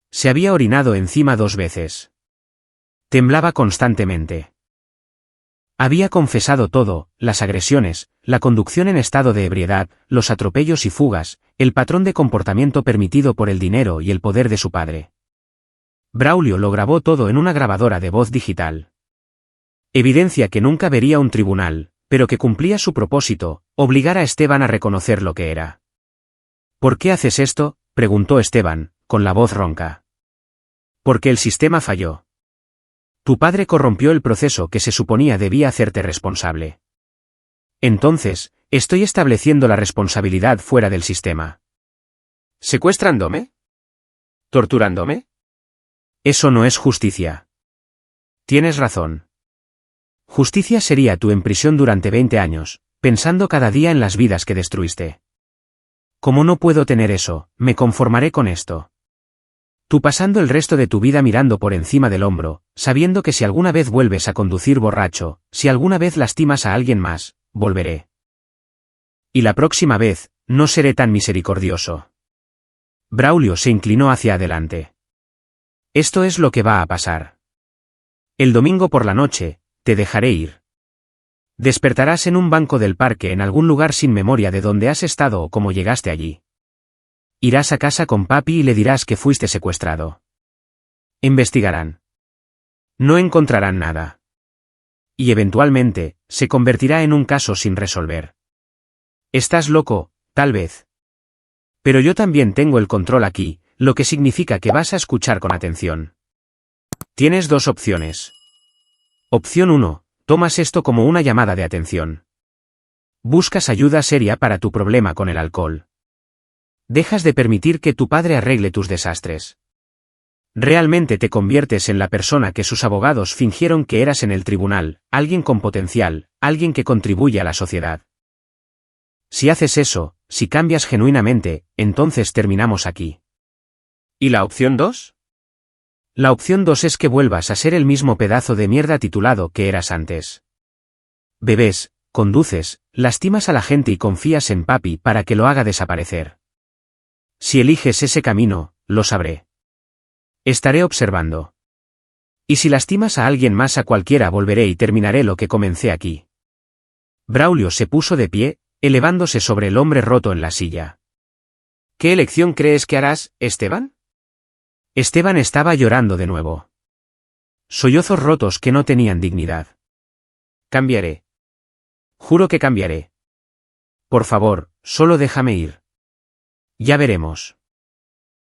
Se había orinado encima 2 veces. Temblaba constantemente. Había confesado todo: las agresiones, la conducción en estado de ebriedad, los atropellos y fugas, el patrón de comportamiento permitido por el dinero y el poder de su padre. Braulio lo grabó todo en una grabadora de voz digital. Evidencia que nunca vería un tribunal, pero que cumplía su propósito: obligar a Esteban a reconocer lo que era. ¿Por qué haces esto?, preguntó Esteban, con la voz ronca. Porque el sistema falló. Tu padre corrompió el proceso que se suponía debía hacerte responsable. Entonces, estoy estableciendo la responsabilidad fuera del sistema. ¿Secuestrándome? ¿Torturándome? Eso no es justicia. Tienes razón. Justicia sería tú en prisión durante 20 años, pensando cada día en las vidas que destruiste. Como no puedo tener eso, me conformaré con esto. Tú pasando el resto de tu vida mirando por encima del hombro, sabiendo que si alguna vez vuelves a conducir borracho, si alguna vez lastimas a alguien más, volveré. Y la próxima vez, no seré tan misericordioso. Braulio se inclinó hacia adelante. Esto es lo que va a pasar. El domingo por la noche, te dejaré ir. Despertarás en un banco del parque en algún lugar sin memoria de dónde has estado o cómo llegaste allí. Irás a casa con papi y le dirás que fuiste secuestrado. Investigarán. No encontrarán nada. Y eventualmente, se convertirá en un caso sin resolver. Estás loco, tal vez. Pero yo también tengo el control aquí, lo que significa que vas a escuchar con atención. Tienes dos opciones. Opción 1, tomas esto como una llamada de atención. Buscas ayuda seria para tu problema con el alcohol. Dejas de permitir que tu padre arregle tus desastres. Realmente te conviertes en la persona que sus abogados fingieron que eras en el tribunal, alguien con potencial, alguien que contribuye a la sociedad. Si haces eso, si cambias genuinamente, entonces terminamos aquí.
¿Y la opción 2?
La opción 2 es que vuelvas a ser el mismo pedazo de mierda titulado que eras antes. Bebes, conduces, lastimas a la gente y confías en papi para que lo haga desaparecer. Si eliges ese camino, lo sabré. Estaré observando. Y si lastimas a alguien más, a cualquiera, volveré y terminaré lo que comencé aquí. Braulio se puso de pie, elevándose sobre el hombre roto en la silla.
¿Qué elección crees que harás, Esteban?
Esteban estaba llorando de nuevo. Sollozos rotos que no tenían dignidad.
Cambiaré.
Juro que cambiaré. Por favor, solo déjame ir. Ya veremos.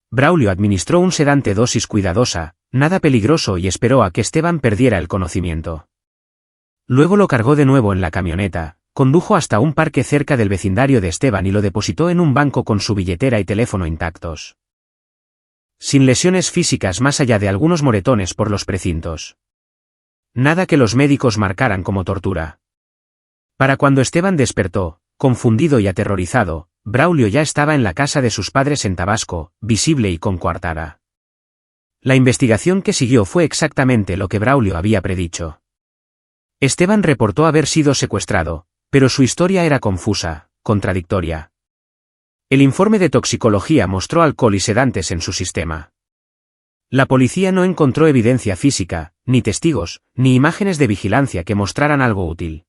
Braulio administró un sedante dosis cuidadosa, nada peligroso, y esperó a que Esteban perdiera el conocimiento. Luego lo cargó de nuevo en la camioneta, condujo hasta un parque cerca del vecindario de Esteban y lo depositó en un banco con su billetera y teléfono intactos. Sin lesiones físicas más allá de algunos moretones por los precintos. Nada que los médicos marcaran como tortura. Para cuando Esteban despertó, confundido y aterrorizado, Braulio ya estaba en la casa de sus padres en Tabasco, visible y con coartada. La investigación que siguió fue exactamente lo que Braulio había predicho. Esteban reportó haber sido secuestrado, pero su historia era confusa, contradictoria. El informe de toxicología mostró alcohol y sedantes en su sistema. La policía no encontró evidencia física, ni testigos, ni imágenes de vigilancia que mostraran algo útil.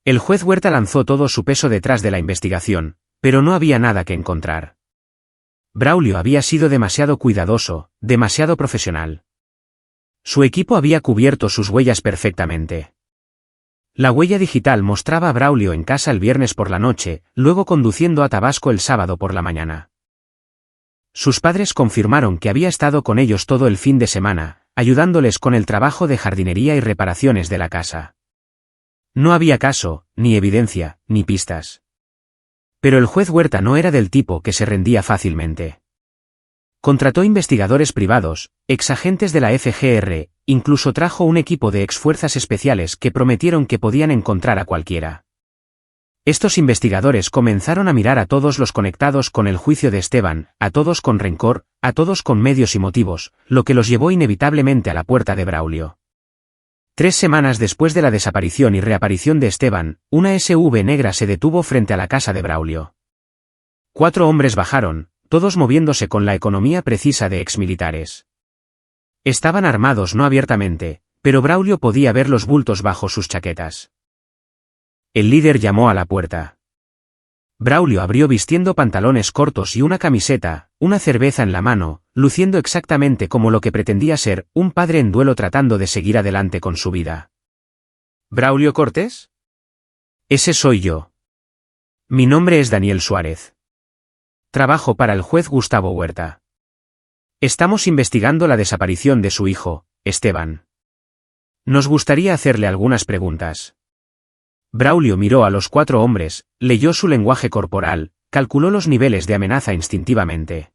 El juez Huerta lanzó todo su peso detrás de la investigación, pero no había nada que encontrar. Braulio había sido demasiado cuidadoso, demasiado profesional. Su equipo había cubierto sus huellas perfectamente. La huella digital mostraba a Braulio en casa el viernes por la noche, luego conduciendo a Tabasco el sábado por la mañana. Sus padres confirmaron que había estado con ellos todo el fin de semana, ayudándoles con el trabajo de jardinería y reparaciones de la casa. No había caso, ni evidencia, ni pistas. Pero el juez Huerta no era del tipo que se rendía fácilmente. Contrató investigadores privados, exagentes de la FGR, incluso trajo un equipo de exfuerzas especiales que prometieron que podían encontrar a cualquiera. Estos investigadores comenzaron a mirar a todos los conectados con el juicio de Esteban, a todos con rencor, a todos con medios y motivos, lo que los llevó inevitablemente a la puerta de Braulio. 3 semanas después de la desaparición y reaparición de Esteban, una SUV negra se detuvo frente a la casa de Braulio. 4 hombres bajaron, todos moviéndose con la economía precisa de exmilitares. Estaban armados no abiertamente, pero Braulio podía ver los bultos bajo sus chaquetas. El líder llamó a la puerta. Braulio abrió vistiendo pantalones cortos y una camiseta, una cerveza en la mano, luciendo exactamente como lo que pretendía ser, un padre en duelo tratando de seguir adelante con su vida.
¿Braulio Cortés?
Ese soy yo. Mi nombre es Daniel Suárez. Trabajo para el juez Gustavo Huerta. Estamos investigando la desaparición de su hijo, Esteban. Nos gustaría hacerle algunas preguntas. Braulio miró a los 4 hombres, leyó su lenguaje corporal, calculó los niveles de amenaza instintivamente.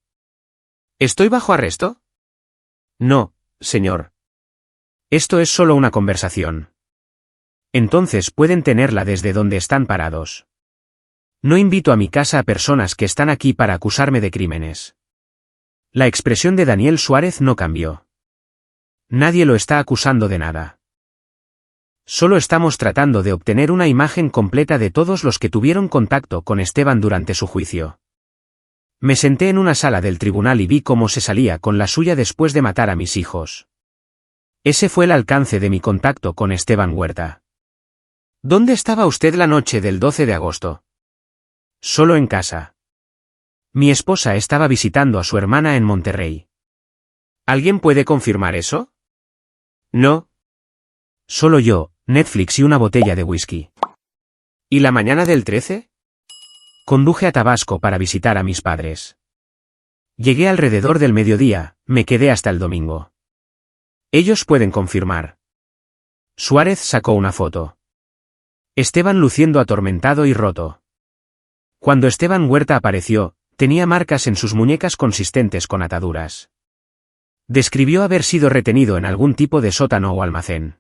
¿Estoy bajo arresto?
No, señor. Esto es solo una conversación. Entonces pueden tenerla desde donde están parados. No invito a mi casa a personas que están aquí para acusarme de crímenes. La expresión de Daniel Suárez no cambió. Nadie lo está acusando de nada. Solo estamos tratando de obtener una imagen completa de todos los que tuvieron contacto con Esteban durante su juicio. Me senté en una sala del tribunal y vi cómo se salía con la suya después de matar a mis hijos. Ese fue el alcance de mi contacto con Esteban Huerta.
¿Dónde estaba usted la noche del 12 de agosto?
Solo en casa. Mi esposa estaba visitando a su hermana en Monterrey.
¿Alguien puede confirmar eso?
No. Solo yo, Netflix y una botella de whisky.
¿Y la mañana del 13?
Conduje a Tabasco para visitar a mis padres. Llegué alrededor del mediodía, me quedé hasta el domingo. Ellos pueden confirmar. Suárez sacó una foto. Esteban luciendo atormentado y roto. Cuando Esteban Huerta apareció, tenía marcas en sus muñecas consistentes con ataduras. Describió haber sido retenido en algún tipo de sótano o almacén.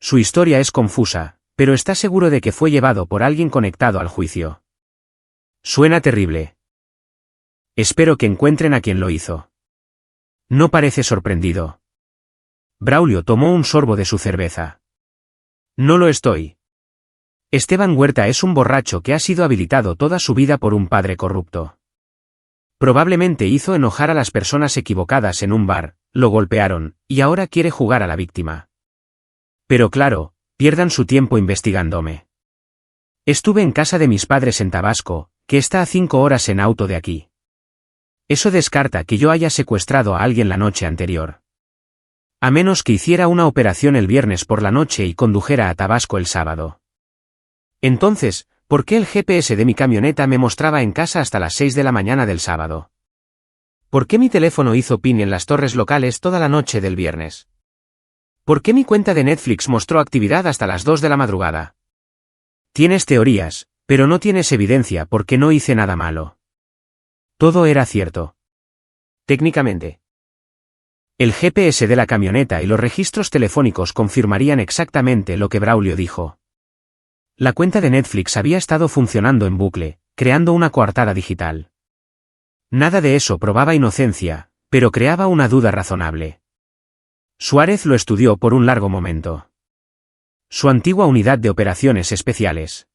Su historia es confusa, pero está seguro de que fue llevado por alguien conectado al juicio. Suena terrible. Espero que encuentren a quien lo hizo. No parece sorprendido. Braulio tomó un sorbo de su cerveza. No lo estoy. Esteban Huerta es un borracho que ha sido habilitado toda su vida por un padre corrupto. Probablemente hizo enojar a las personas equivocadas en un bar, lo golpearon, y ahora quiere jugar a la víctima. Pero claro, pierdan su tiempo investigándome. Estuve en casa de mis padres en Tabasco, que está a 5 horas en auto de aquí. Eso descarta que yo haya secuestrado a alguien la noche anterior. A menos que hiciera una operación el viernes por la noche y condujera a Tabasco el sábado. Entonces, ¿por qué el GPS de mi camioneta me mostraba en casa hasta las 6 de la mañana del sábado? ¿Por qué mi teléfono hizo pin en las torres locales toda la noche del viernes? ¿Por qué mi cuenta de Netflix mostró actividad hasta las 2 de la madrugada? Tienes teorías, pero no tienes evidencia porque no hice nada malo. Todo era cierto. Técnicamente. El GPS de la camioneta y los registros telefónicos confirmarían exactamente lo que Braulio dijo. La cuenta de Netflix había estado funcionando en bucle, creando una coartada digital. Nada de eso probaba inocencia, pero creaba una duda razonable. Suárez lo estudió por un largo momento. Su antigua unidad de operaciones especiales.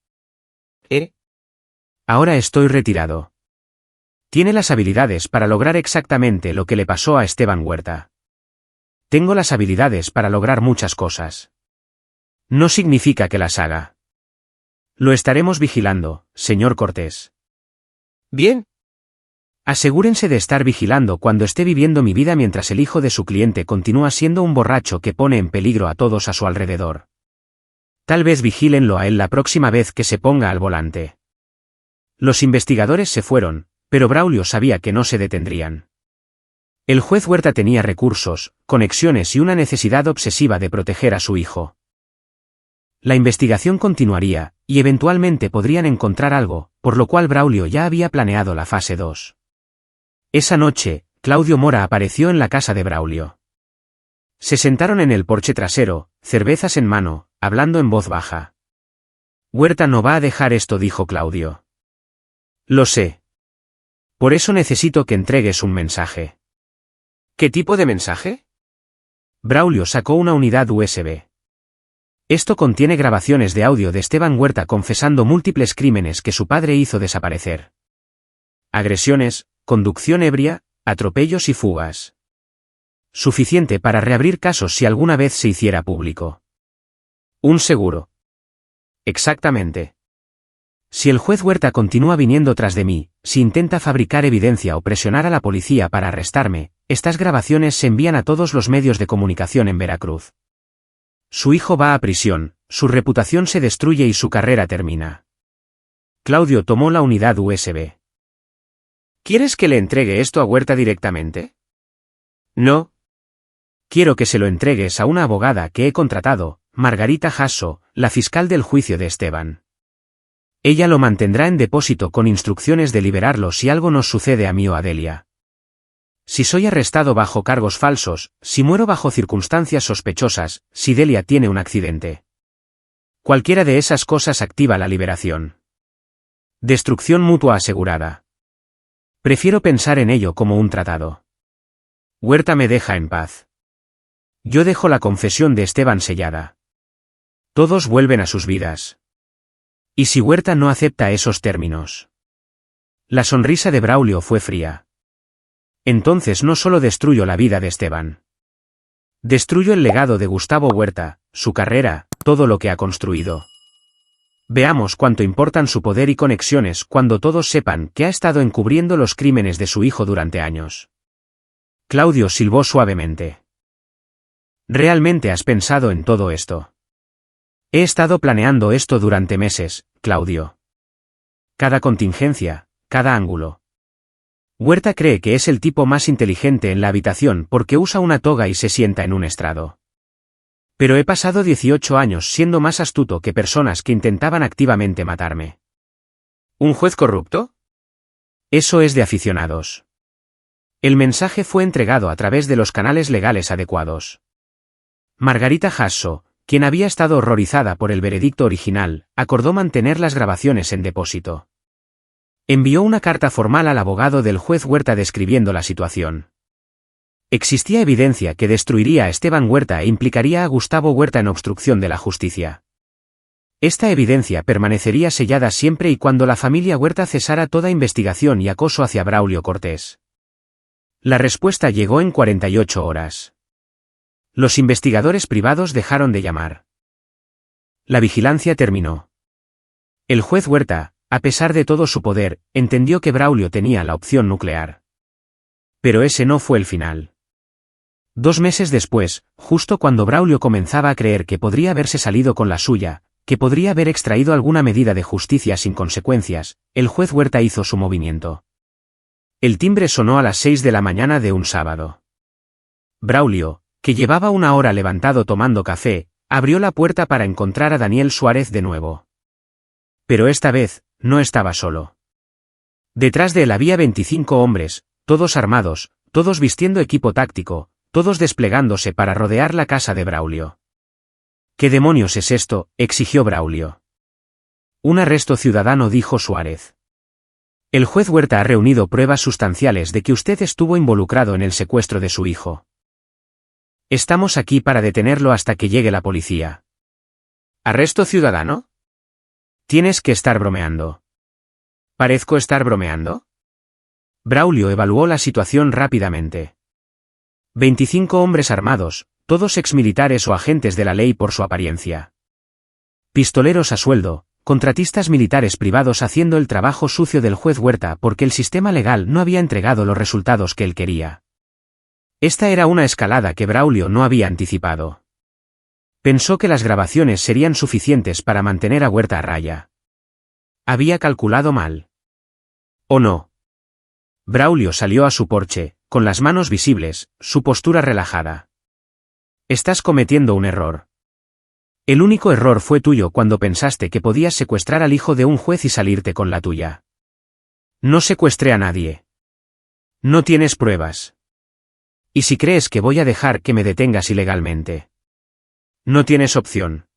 Ahora estoy retirado. Tiene las habilidades para lograr exactamente lo que le pasó a Esteban Huerta. Tengo las habilidades para lograr muchas cosas. No significa que las haga. Lo estaremos vigilando, señor Cortés. Bien. Asegúrense de estar vigilando cuando esté viviendo mi vida mientras el hijo de su cliente continúa siendo un borracho que pone en peligro a todos a su alrededor. Tal vez vigílenlo a él la próxima vez que se ponga al volante. Los investigadores se fueron, pero Braulio sabía que no se detendrían. El juez Huerta tenía recursos, conexiones y una necesidad obsesiva de proteger a su hijo. La investigación continuaría, y eventualmente podrían encontrar algo, por lo cual Braulio ya había planeado la fase 2. Esa noche, Claudio Mora apareció en la casa de Braulio. Se sentaron en el porche trasero, cervezas en mano, hablando en voz baja. Huerta no va a dejar esto, dijo Claudio. Lo sé. Por eso necesito que entregues un mensaje. ¿Qué tipo de mensaje? Braulio sacó una unidad USB. Esto contiene grabaciones de audio de Esteban Huerta confesando múltiples crímenes que su padre hizo desaparecer. Agresiones, conducción ebria, atropellos y fugas. Suficiente para reabrir casos si alguna vez se hiciera público. Un seguro. Exactamente. Si el juez Huerta continúa viniendo tras de mí, si intenta fabricar evidencia o presionar a la policía para arrestarme, estas grabaciones se envían a todos los medios de comunicación en Veracruz. Su hijo va a prisión, su reputación se destruye y su carrera termina. Claudio tomó la unidad USB. ¿Quieres que le entregue esto a Huerta directamente? No. Quiero que se lo entregues a una abogada que he contratado, Margarita Jasso, la fiscal del juicio de Esteban. Ella lo mantendrá en depósito con instrucciones de liberarlo si algo nos sucede a mí o a Delia. Si soy arrestado bajo cargos falsos, si muero bajo circunstancias sospechosas, si Delia tiene un accidente. Cualquiera de esas cosas activa la liberación. Destrucción mutua asegurada. Prefiero pensar en ello como un tratado. Huerta me deja en paz. Yo dejo la confesión de Esteban sellada. Todos vuelven a sus vidas. ¿Y si Huerta no acepta esos términos? La sonrisa de Braulio fue fría. Entonces no solo destruyo la vida de Esteban. Destruyo el legado de Gustavo Huerta, su carrera, todo lo que ha construido. Veamos cuánto importan su poder y conexiones cuando todos sepan que ha estado encubriendo los crímenes de su hijo durante años. Claudio silbó suavemente. ¿Realmente has pensado en todo esto? He estado planeando esto durante meses, Claudio. Cada contingencia, cada ángulo. Huerta cree que es el tipo más inteligente en la habitación porque usa una toga y se sienta en un estrado. Pero he pasado 18 años siendo más astuto que personas que intentaban activamente matarme.
¿Un juez corrupto?
Eso es de aficionados. El mensaje fue entregado a través de los canales legales adecuados. Margarita Hasso, quien había estado horrorizada por el veredicto original, acordó mantener las grabaciones en depósito. Envió una carta formal al abogado del juez Huerta describiendo la situación. Existía evidencia que destruiría a Esteban Huerta e implicaría a Gustavo Huerta en obstrucción de la justicia. Esta evidencia permanecería sellada siempre y cuando la familia Huerta cesara toda investigación y acoso hacia Braulio Cortés. La respuesta llegó en 48 horas. Los investigadores privados dejaron de llamar. La vigilancia terminó. El juez Huerta, a pesar de todo su poder, entendió que Braulio tenía la opción nuclear. Pero ese no fue el final. 2 meses después, justo cuando Braulio comenzaba a creer que podría haberse salido con la suya, que podría haber extraído alguna medida de justicia sin consecuencias, el juez Huerta hizo su movimiento. El timbre sonó a las 6 de la mañana de un sábado. Braulio, que llevaba 1 hora levantado tomando café, abrió la puerta para encontrar a Daniel Suárez de nuevo. Pero esta vez, no estaba solo. Detrás de él había 25 hombres, todos armados, todos vistiendo equipo táctico, todos desplegándose para rodear la casa de Braulio. ¿Qué demonios es esto?, exigió Braulio. Un arresto ciudadano, dijo Suárez. El juez Huerta ha reunido pruebas sustanciales de que usted estuvo involucrado en el secuestro de su hijo. Estamos aquí para detenerlo hasta que llegue la policía.
¿Arresto ciudadano?
Tienes que estar bromeando.
¿Parezco estar bromeando?
Braulio evaluó la situación rápidamente. 25 hombres armados, todos exmilitares o agentes de la ley por su apariencia. Pistoleros a sueldo, contratistas militares privados haciendo el trabajo sucio del juez Huerta porque el sistema legal no había entregado los resultados que él quería. Esta era una escalada que Braulio no había anticipado. Pensó que las grabaciones serían suficientes para mantener a Huerta a raya. Había calculado mal. ¿O no? Braulio salió a su porche, con las manos visibles, su postura relajada. Estás cometiendo un error. El único error fue tuyo cuando pensaste que podías secuestrar al hijo de un juez y salirte con la tuya. No secuestré a nadie. No tienes pruebas. ¿Y si crees que voy a dejar que me detengas ilegalmente? No tienes opción.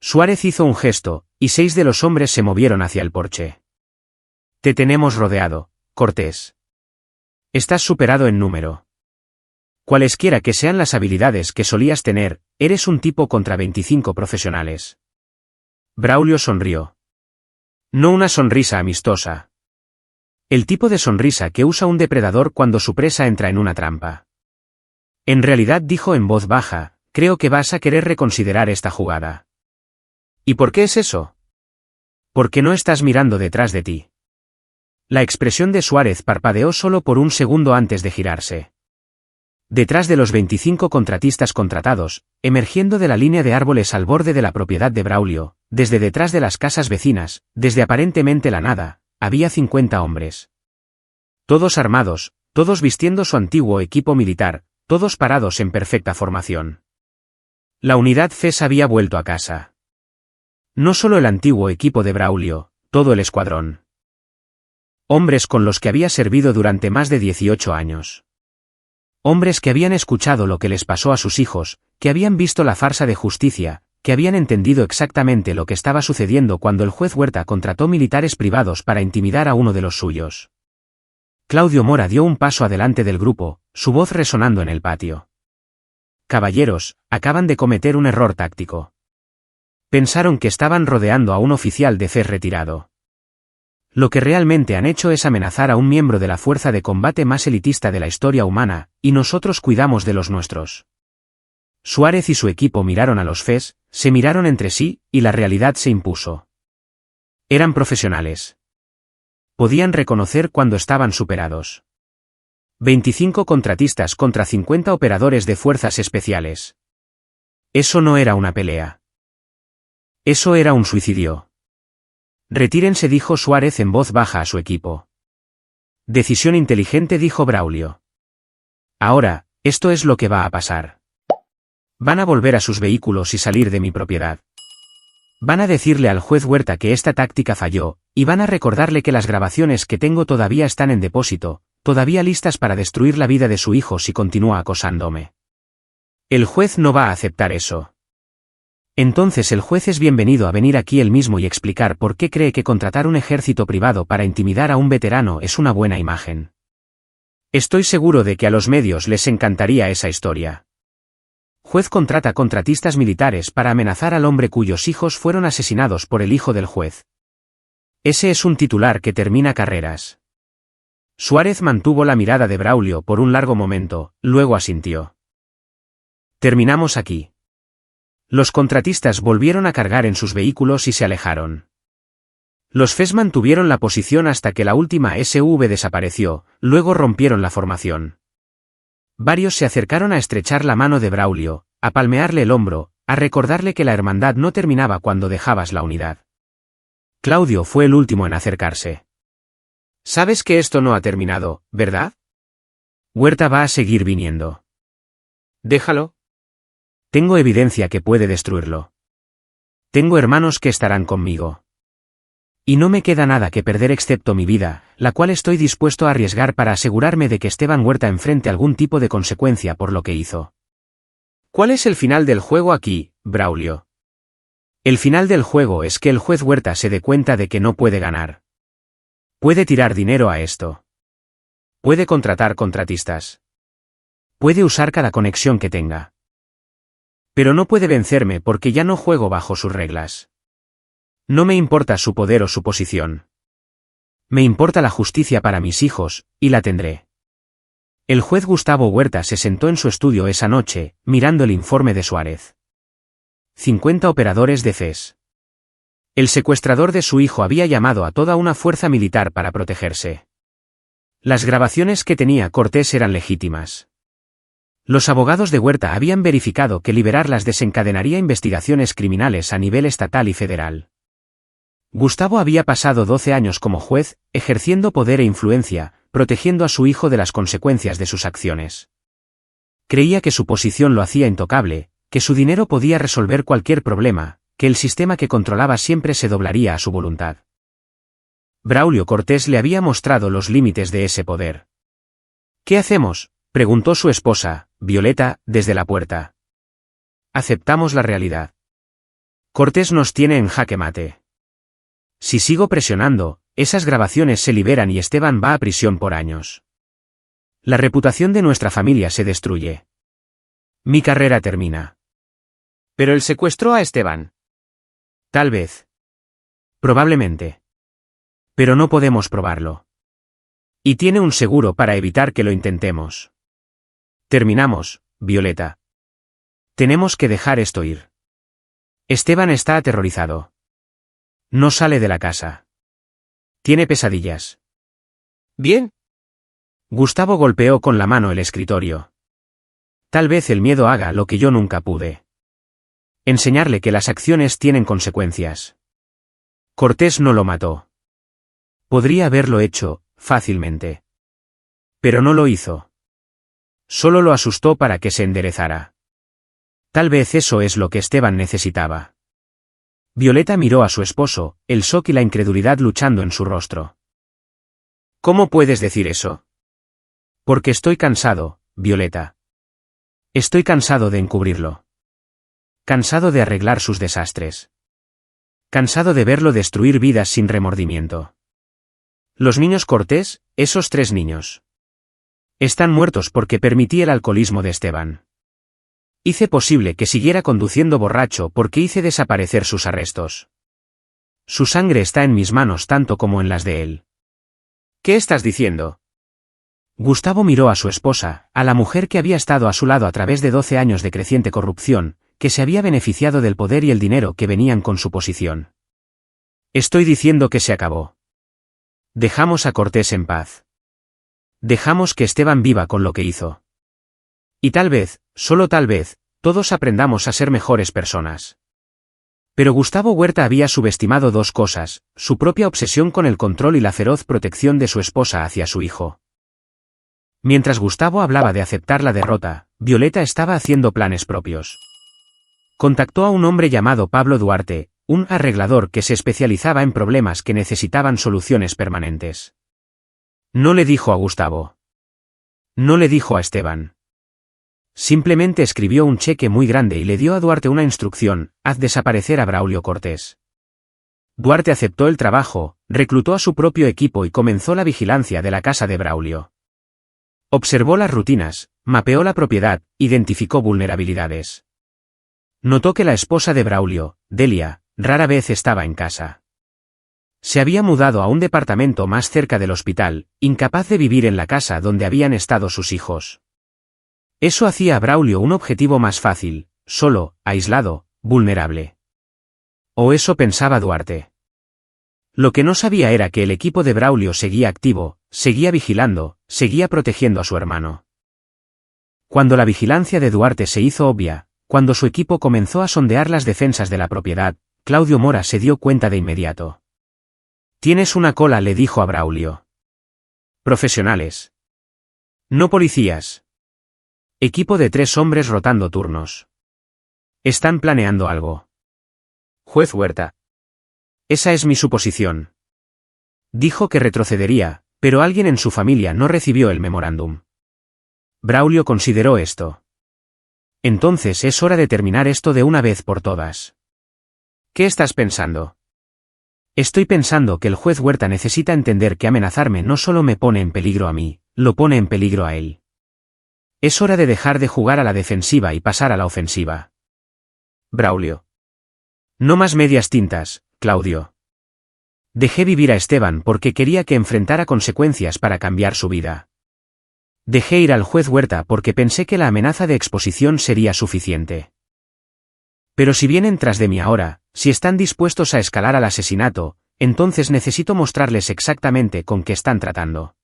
Suárez hizo un gesto, y 6 de los hombres se movieron hacia el porche. Te tenemos rodeado, Cortés. Estás superado en número. Cualesquiera que sean las habilidades que solías tener, eres un tipo contra 25 profesionales. Braulio sonrió. No una sonrisa amistosa. El tipo de sonrisa que usa un depredador cuando su presa entra en una trampa. En realidad, dijo en voz baja, creo que vas a querer reconsiderar esta jugada.
¿Y por qué es eso?
Porque no estás mirando detrás de ti. La expresión de Suárez parpadeó solo por un segundo antes de girarse. Detrás de los 25 contratistas contratados, emergiendo de la línea de árboles al borde de la propiedad de Braulio, desde detrás de las casas vecinas, desde aparentemente la nada, había 50 hombres. Todos armados, todos vistiendo su antiguo equipo militar, todos parados en perfecta formación. La unidad FES había vuelto a casa. No solo el antiguo equipo de Braulio, todo el escuadrón. Hombres con los que había servido durante más de 18 años. Hombres que habían escuchado lo que les pasó a sus hijos, que habían visto la farsa de justicia, que habían entendido exactamente lo que estaba sucediendo cuando el juez Huerta contrató militares privados para intimidar a uno de los suyos. Claudio Mora dio un paso adelante del grupo, su voz resonando en el patio. Caballeros, acaban de cometer un error táctico. Pensaron que estaban rodeando a un oficial de FES retirado. Lo que realmente han hecho es amenazar a un miembro de la fuerza de combate más elitista de la historia humana, y nosotros cuidamos de los nuestros. Suárez y su equipo miraron a los FES, se miraron entre sí, y la realidad se impuso. Eran profesionales. Podían reconocer cuando estaban superados. 25 contratistas contra 50 operadores de fuerzas especiales. Eso no era una pelea. Eso era un suicidio. Retírense, dijo Suárez en voz baja a su equipo. Decisión inteligente, dijo Braulio. Ahora, esto es lo que va a pasar. Van a volver a sus vehículos y salir de mi propiedad. Van a decirle al juez Huerta que esta táctica falló, y van a recordarle que las grabaciones que tengo todavía están en depósito, todavía listas para destruir la vida de su hijo si continúa acosándome. El juez no va a aceptar eso. Entonces el juez es bienvenido a venir aquí él mismo y explicar por qué cree que contratar un ejército privado para intimidar a un veterano es una buena imagen. Estoy seguro de que a los medios les encantaría esa historia. Juez contrata contratistas militares para amenazar al hombre cuyos hijos fueron asesinados por el hijo del juez. Ese es un titular que termina carreras. Suárez mantuvo la mirada de Braulio por un largo momento, luego asintió. Terminamos aquí. Los contratistas volvieron a cargar en sus vehículos y se alejaron. Los FES mantuvieron la posición hasta que la última SV desapareció, luego rompieron la formación. Varios se acercaron a estrechar la mano de Braulio, a palmearle el hombro, a recordarle que la hermandad no terminaba cuando dejabas la unidad. Claudio fue el último en acercarse. Sabes que esto no ha terminado, ¿verdad? Huerta va a seguir viniendo. Déjalo. Tengo evidencia que puede destruirlo. Tengo hermanos que estarán conmigo. Y no me queda nada que perder excepto mi vida, la cual estoy dispuesto a arriesgar para asegurarme de que Esteban Huerta enfrente algún tipo de consecuencia por lo que hizo. ¿Cuál es el final del juego aquí, Braulio? El final del juego es que el juez Huerta se dé cuenta de que no puede ganar. Puede tirar dinero a esto. Puede contratar contratistas. Puede usar cada conexión que tenga. Pero no puede vencerme porque ya no juego bajo sus reglas. No me importa su poder o su posición. Me importa la justicia para mis hijos, y la tendré. El juez Gustavo Huerta se sentó en su estudio esa noche, mirando el informe de Suárez. 50 operadores de FES. El secuestrador de su hijo había llamado a toda una fuerza militar para protegerse. Las grabaciones que tenía Cortés eran legítimas. Los abogados de Huerta habían verificado que liberarlas desencadenaría investigaciones criminales a nivel estatal y federal. Gustavo había pasado 12 años como juez, ejerciendo poder e influencia, protegiendo a su hijo de las consecuencias de sus acciones. Creía que su posición lo hacía intocable, que su dinero podía resolver cualquier problema, que el sistema que controlaba siempre se doblaría a su voluntad. Braulio Cortés le había mostrado los límites de ese poder. ¿Qué hacemos?, preguntó su esposa, Violeta, desde la puerta. Aceptamos la realidad. Cortés nos tiene en jaque mate. Si sigo presionando, esas grabaciones se liberan y Esteban va a prisión por años. La reputación de nuestra familia se destruye. Mi carrera termina. ¿Pero él secuestró a Esteban? Tal vez. Probablemente. Pero no podemos probarlo. Y tiene un seguro para evitar que lo intentemos. Terminamos, Violeta. Tenemos que dejar esto ir. Esteban está aterrorizado. No sale de la casa. Tiene pesadillas. Bien. Gustavo golpeó con la mano el escritorio. Tal vez el miedo haga lo que yo nunca pude. Enseñarle que las acciones tienen consecuencias. Cortés no lo mató. Podría haberlo hecho, fácilmente. Pero no lo hizo. Solo lo asustó para que se enderezara. Tal vez eso es lo que Esteban necesitaba. Violeta miró a su esposo, el shock y la incredulidad luchando en su rostro. ¿Cómo puedes decir eso? Porque estoy cansado, Violeta. Estoy cansado de encubrirlo. Cansado de arreglar sus desastres. Cansado de verlo destruir vidas sin remordimiento. Los niños Cortés, esos 3 niños. Están muertos porque permití el alcoholismo de Esteban. Hice posible que siguiera conduciendo borracho porque hice desaparecer sus arrestos. Su sangre está en mis manos tanto como en las de él. ¿Qué estás diciendo? Gustavo miró a su esposa, a la mujer que había estado a su lado a través de 12 años de creciente corrupción, que se había beneficiado del poder y el dinero que venían con su posición. Estoy diciendo que se acabó. Dejamos a Cortés en paz. Dejamos que Esteban viva con lo que hizo. Y tal vez, solo tal vez, todos aprendamos a ser mejores personas. Pero Gustavo Huerta había subestimado dos cosas: su propia obsesión con el control y la feroz protección de su esposa hacia su hijo. Mientras Gustavo hablaba de aceptar la derrota, Violeta estaba haciendo planes propios. Contactó a un hombre llamado Pablo Duarte, un arreglador que se especializaba en problemas que necesitaban soluciones permanentes. No le dijo a Gustavo. No le dijo a Esteban. Simplemente escribió un cheque muy grande y le dio a Duarte una instrucción: haz desaparecer a Braulio Cortés. Duarte aceptó el trabajo, reclutó a su propio equipo y comenzó la vigilancia de la casa de Braulio. Observó las rutinas, mapeó la propiedad, identificó vulnerabilidades. Notó que la esposa de Braulio, Delia, rara vez estaba en casa. Se había mudado a un departamento más cerca del hospital, incapaz de vivir en la casa donde habían estado sus hijos. Eso hacía a Braulio un objetivo más fácil: solo, aislado, vulnerable. O eso pensaba Duarte. Lo que no sabía era que el equipo de Braulio seguía activo, seguía vigilando, seguía protegiendo a su hermano. Cuando la vigilancia de Duarte se hizo obvia, cuando su equipo comenzó a sondear las defensas de la propiedad, Claudio Mora se dio cuenta de inmediato. «Tienes una cola», le dijo a Braulio. «Profesionales. No policías. Equipo de 3 hombres rotando turnos. Están planeando algo». «Juez Huerta». «Esa es mi suposición». Dijo que retrocedería, pero alguien en su familia no recibió el memorándum. Braulio consideró esto. «Entonces es hora de terminar esto de una vez por todas». «¿Qué estás pensando?» «Estoy pensando que el juez Huerta necesita entender que amenazarme no solo me pone en peligro a mí, lo pone en peligro a él. Es hora de dejar de jugar a la defensiva y pasar a la ofensiva». Braulio. «No más medias tintas, Claudio. Dejé vivir a Esteban porque quería que enfrentara consecuencias para cambiar su vida. Dejé ir al juez Huerta porque pensé que la amenaza de exposición sería suficiente. Pero si vienen tras de mí ahora, si están dispuestos a escalar al asesinato, entonces necesito mostrarles exactamente con qué están tratando».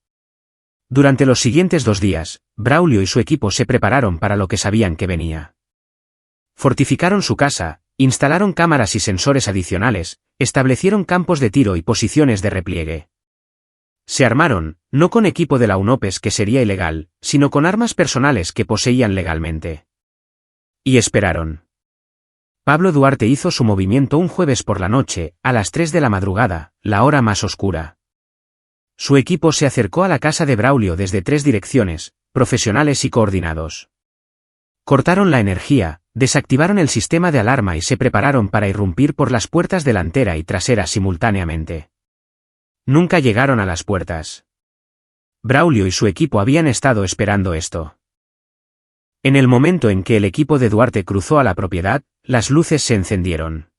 Durante los siguientes 2 días, Braulio y su equipo se prepararon para lo que sabían que venía. Fortificaron su casa, instalaron cámaras y sensores adicionales, establecieron campos de tiro y posiciones de repliegue. Se armaron, no con equipo de la UNOPES, que sería ilegal, sino con armas personales que poseían legalmente. Y esperaron. Pablo Duarte hizo su movimiento un jueves por la noche, a las 3 de la madrugada, la hora más oscura. Su equipo se acercó a la casa de Braulio desde 3 direcciones, profesionales y coordinados. Cortaron la energía, desactivaron el sistema de alarma y se prepararon para irrumpir por las puertas delantera y trasera simultáneamente. Nunca llegaron a las puertas. Braulio y su equipo habían estado esperando esto. En el momento en que el equipo de Duarte cruzó a la propiedad, las luces se encendieron.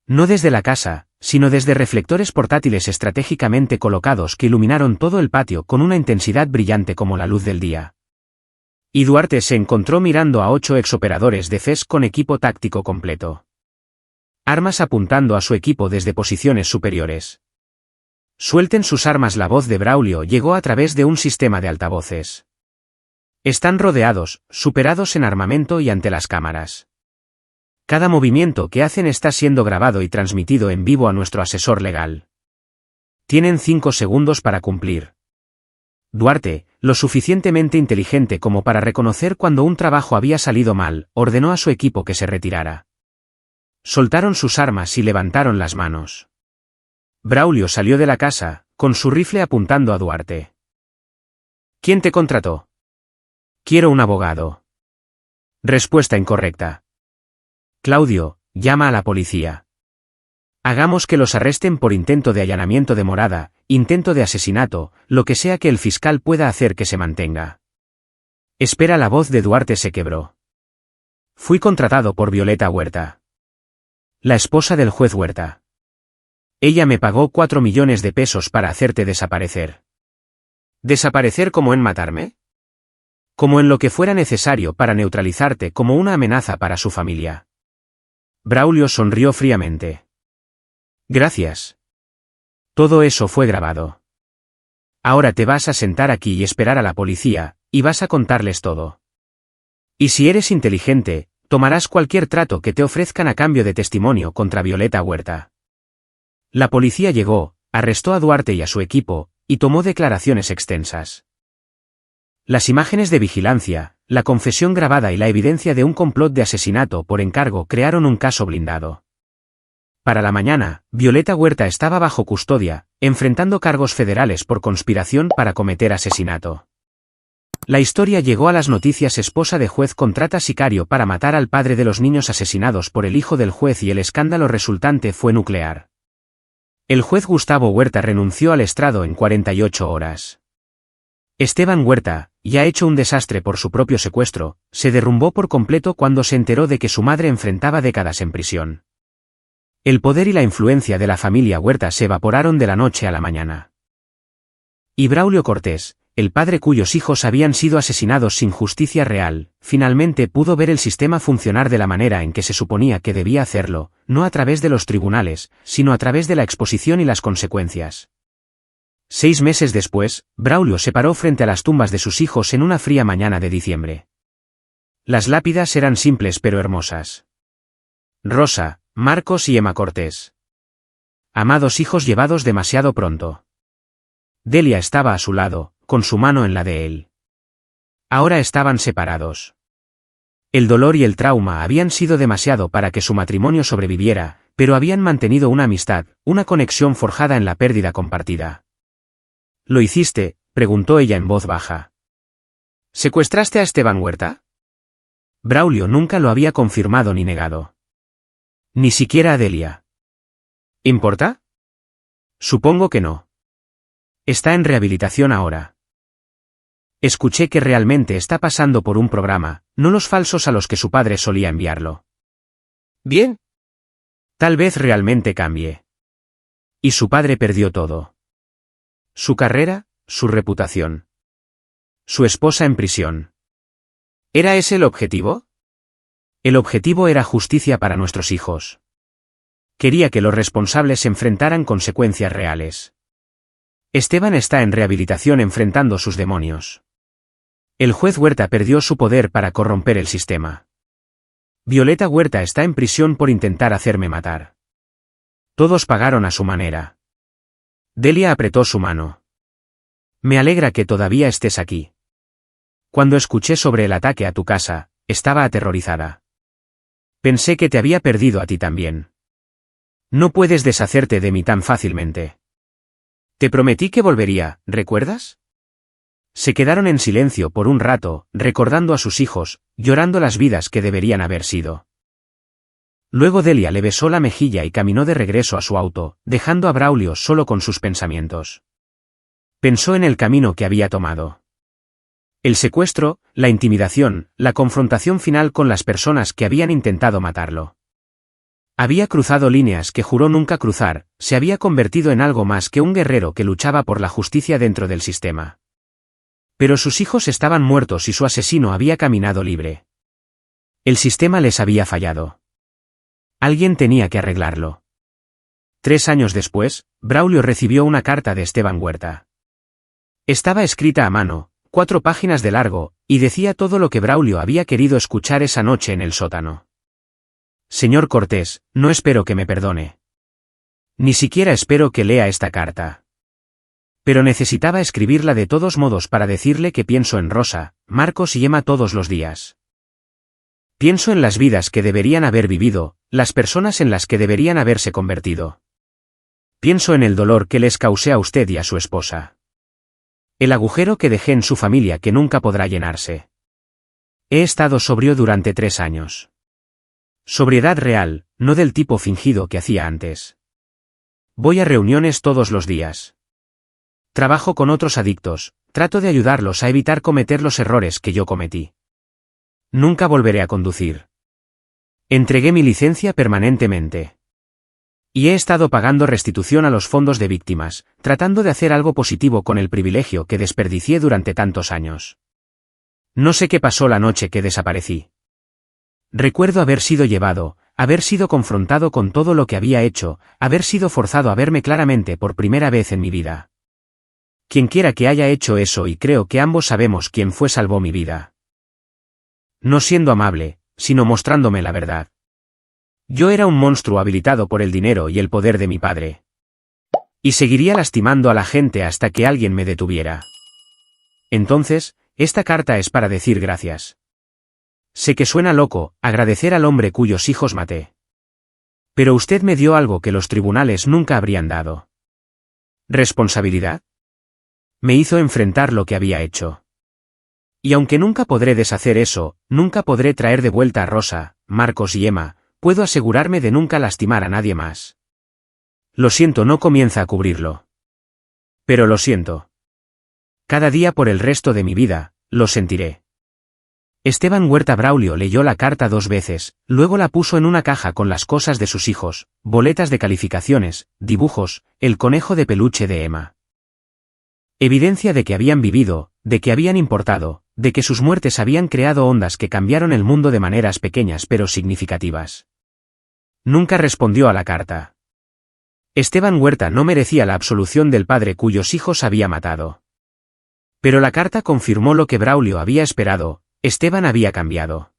No desde la casa, sino desde reflectores portátiles estratégicamente colocados que iluminaron todo el patio con una intensidad brillante como la luz del día. Y Duarte se encontró mirando a 8 exoperadores de FES con equipo táctico completo. Armas apuntando a su equipo desde posiciones superiores. «Suelten sus armas», la voz de Braulio llegó a través de un sistema de altavoces. «Están rodeados, superados en armamento y ante las cámaras. Cada movimiento que hacen está siendo grabado y transmitido en vivo a nuestro asesor legal. Tienen 5 segundos para cumplir». Duarte, lo suficientemente inteligente como para reconocer cuando un trabajo había salido mal, ordenó a su equipo que se retirara. Soltaron sus armas y levantaron las manos. Braulio salió de la casa, con su rifle apuntando a Duarte. «¿Quién te contrató?» «Quiero un abogado». Respuesta incorrecta. «Claudio, llama a la policía. Hagamos que los arresten por intento de allanamiento de morada, intento de asesinato, lo que sea que el fiscal pueda hacer que se mantenga». Espera, la voz de Duarte se quebró. «Fui contratado por Violeta Huerta. La esposa del juez Huerta. Ella me pagó 4 millones de pesos para hacerte desaparecer». «¿Desaparecer como en matarme?» «Como en lo que fuera necesario para neutralizarte como una amenaza para su familia». Braulio sonrió fríamente. «Gracias. Todo eso fue grabado. Ahora te vas a sentar aquí y esperar a la policía, y vas a contarles todo. Y si eres inteligente, tomarás cualquier trato que te ofrezcan a cambio de testimonio contra Violeta Huerta. La policía llegó, arrestó a Duarte y a su equipo, y tomó declaraciones extensas. Las imágenes de vigilancia, la confesión grabada y la evidencia de un complot de asesinato por encargo crearon un caso blindado. Para la mañana, Violeta Huerta estaba bajo custodia, enfrentando cargos federales por conspiración para cometer asesinato. La historia llegó a las noticias. Esposa de juez contrata sicario para matar al padre de los niños asesinados por el hijo del juez y el escándalo resultante fue nuclear. El juez Gustavo Huerta renunció al estrado en 48 horas. Esteban Huerta, ya hecho un desastre por su propio secuestro, se derrumbó por completo cuando se enteró de que su madre enfrentaba décadas en prisión. El poder y la influencia de la familia Huerta se evaporaron de la noche a la mañana. Y Braulio Cortés, el padre cuyos hijos habían sido asesinados sin justicia real, finalmente pudo ver el sistema funcionar de la manera en que se suponía que debía hacerlo, no a través de los tribunales, sino a través de la exposición y las consecuencias. 6 meses después, Braulio se paró frente a las tumbas de sus hijos en una fría mañana de diciembre. Las lápidas eran simples pero hermosas. Rosa, Marcos y Emma Cortés. Amados hijos llevados demasiado pronto. Delia estaba a su lado, con su mano en la de él. Ahora estaban separados. El dolor y el trauma habían sido demasiado para que su matrimonio sobreviviera, pero habían mantenido una amistad, una conexión forjada en la pérdida compartida. ¿Lo hiciste?, preguntó ella en voz baja. ¿Secuestraste a Esteban Huerta? Braulio nunca lo había confirmado ni negado. Ni siquiera a Delia. ¿Importa? Supongo que no. Está en rehabilitación ahora. Escuché que realmente está pasando por un programa, no los falsos a los que su padre solía enviarlo. Bien. Tal vez realmente cambie. Y su padre perdió todo. Su carrera, su reputación. Su esposa en prisión. ¿Era ese el objetivo? El objetivo era justicia para nuestros hijos. Quería que los responsables se enfrentaran consecuencias reales. Esteban está en rehabilitación enfrentando sus demonios. El juez Huerta perdió su poder para corromper el sistema. Violeta Huerta está en prisión por intentar hacerme matar. Todos pagaron a su manera. Delia apretó su mano. Me alegra que todavía estés aquí. Cuando escuché sobre el ataque a tu casa, estaba aterrorizada. Pensé que te había perdido a ti también. No puedes deshacerte de mí tan fácilmente. Te prometí que volvería, ¿recuerdas? Se quedaron en silencio por un rato, recordando a sus hijos, llorando las vidas que deberían haber sido. Luego Delia le besó la mejilla y caminó de regreso a su auto, dejando a Braulio solo con sus pensamientos. Pensó en el camino que había tomado. El secuestro, la intimidación, la confrontación final con las personas que habían intentado matarlo. Había cruzado líneas que juró nunca cruzar, se había convertido en algo más que un guerrero que luchaba por la justicia dentro del sistema. Pero sus hijos estaban muertos y su asesino había caminado libre. El sistema les había fallado. Alguien tenía que arreglarlo. 3 años después, Braulio recibió una carta de Esteban Huerta. Estaba escrita a mano, 4 páginas de largo, y decía todo lo que Braulio había querido escuchar esa noche en el sótano. Señor Cortés, no espero que me perdone. Ni siquiera espero que lea esta carta. Pero necesitaba escribirla de todos modos para decirle que pienso en Rosa, Marcos y Emma todos los días. Pienso en las vidas que deberían haber vivido, las personas en las que deberían haberse convertido. Pienso en el dolor que les causé a usted y a su esposa. El agujero que dejé en su familia que nunca podrá llenarse. He estado sobrio durante 3 años. Sobriedad real, no del tipo fingido que hacía antes. Voy a reuniones todos los días. Trabajo con otros adictos, trato de ayudarlos a evitar cometer los errores que yo cometí. Nunca volveré a conducir. Entregué mi licencia permanentemente. Y he estado pagando restitución a los fondos de víctimas, tratando de hacer algo positivo con el privilegio que desperdicié durante tantos años. No sé qué pasó la noche que desaparecí. Recuerdo haber sido llevado, haber sido confrontado con todo lo que había hecho, haber sido forzado a verme claramente por primera vez en mi vida. Quienquiera que haya hecho eso, y creo que ambos sabemos quién fue, salvó mi vida. No siendo amable, sino mostrándome la verdad. Yo era un monstruo habilitado por el dinero y el poder de mi padre. Y seguiría lastimando a la gente hasta que alguien me detuviera. Entonces, esta carta es para decir gracias. Sé que suena loco, agradecer al hombre cuyos hijos maté. Pero usted me dio algo que los tribunales nunca habrían dado. ¿Responsabilidad? Me hizo enfrentar lo que había hecho. Y aunque nunca podré deshacer eso, nunca podré traer de vuelta a Rosa, Marcos y Emma, puedo asegurarme de nunca lastimar a nadie más. Lo siento, no comienza a cubrirlo. Pero lo siento. Cada día por el resto de mi vida, lo sentiré. Esteban Huerta Braulio leyó la carta 2 veces, luego la puso en una caja con las cosas de sus hijos, boletas de calificaciones, dibujos, el conejo de peluche de Emma. Evidencia de que habían vivido, de que habían importado, de que sus muertes habían creado ondas que cambiaron el mundo de maneras pequeñas pero significativas. Nunca respondió a la carta. Esteban Huerta no merecía la absolución del padre cuyos hijos había matado. Pero la carta confirmó lo que Braulio había esperado: Esteban había cambiado.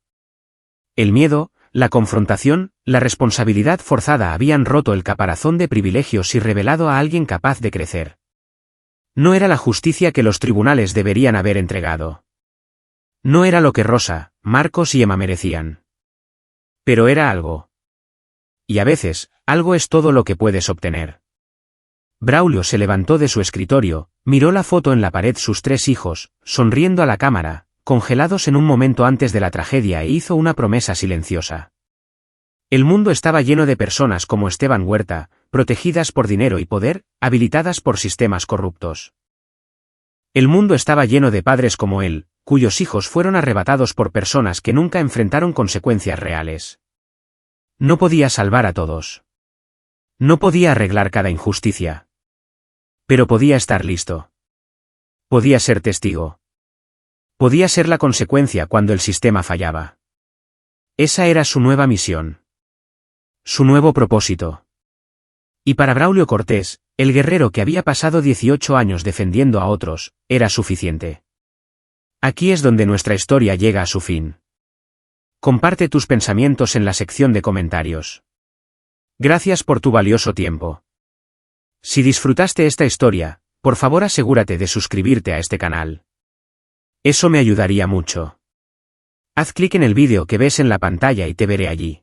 El miedo, la confrontación, la responsabilidad forzada habían roto el caparazón de privilegios y revelado a alguien capaz de crecer. No era la justicia que los tribunales deberían haber entregado. No era lo que Rosa, Marcos y Emma merecían. Pero era algo. Y a veces, algo es todo lo que puedes obtener. Braulio se levantó de su escritorio, miró la foto en la pared, sus 3 hijos, sonriendo a la cámara, congelados en un momento antes de la tragedia, e hizo una promesa silenciosa. El mundo estaba lleno de personas como Esteban Huerta, protegidas por dinero y poder, habilitadas por sistemas corruptos. El mundo estaba lleno de padres como él, cuyos hijos fueron arrebatados por personas que nunca enfrentaron consecuencias reales. No podía salvar a todos. No podía arreglar cada injusticia. Pero podía estar listo. Podía ser testigo. Podía ser la consecuencia cuando el sistema fallaba. Esa era su nueva misión. Su nuevo propósito. Y para Braulio Cortés, el guerrero que había pasado 18 años defendiendo a otros, era suficiente. Aquí es donde nuestra historia llega a su fin. Comparte tus pensamientos en la sección de comentarios. Gracias por tu valioso tiempo. Si disfrutaste esta historia, por favor asegúrate de suscribirte a este canal. Eso me ayudaría mucho. Haz clic en el vídeo que ves en la pantalla y te veré allí.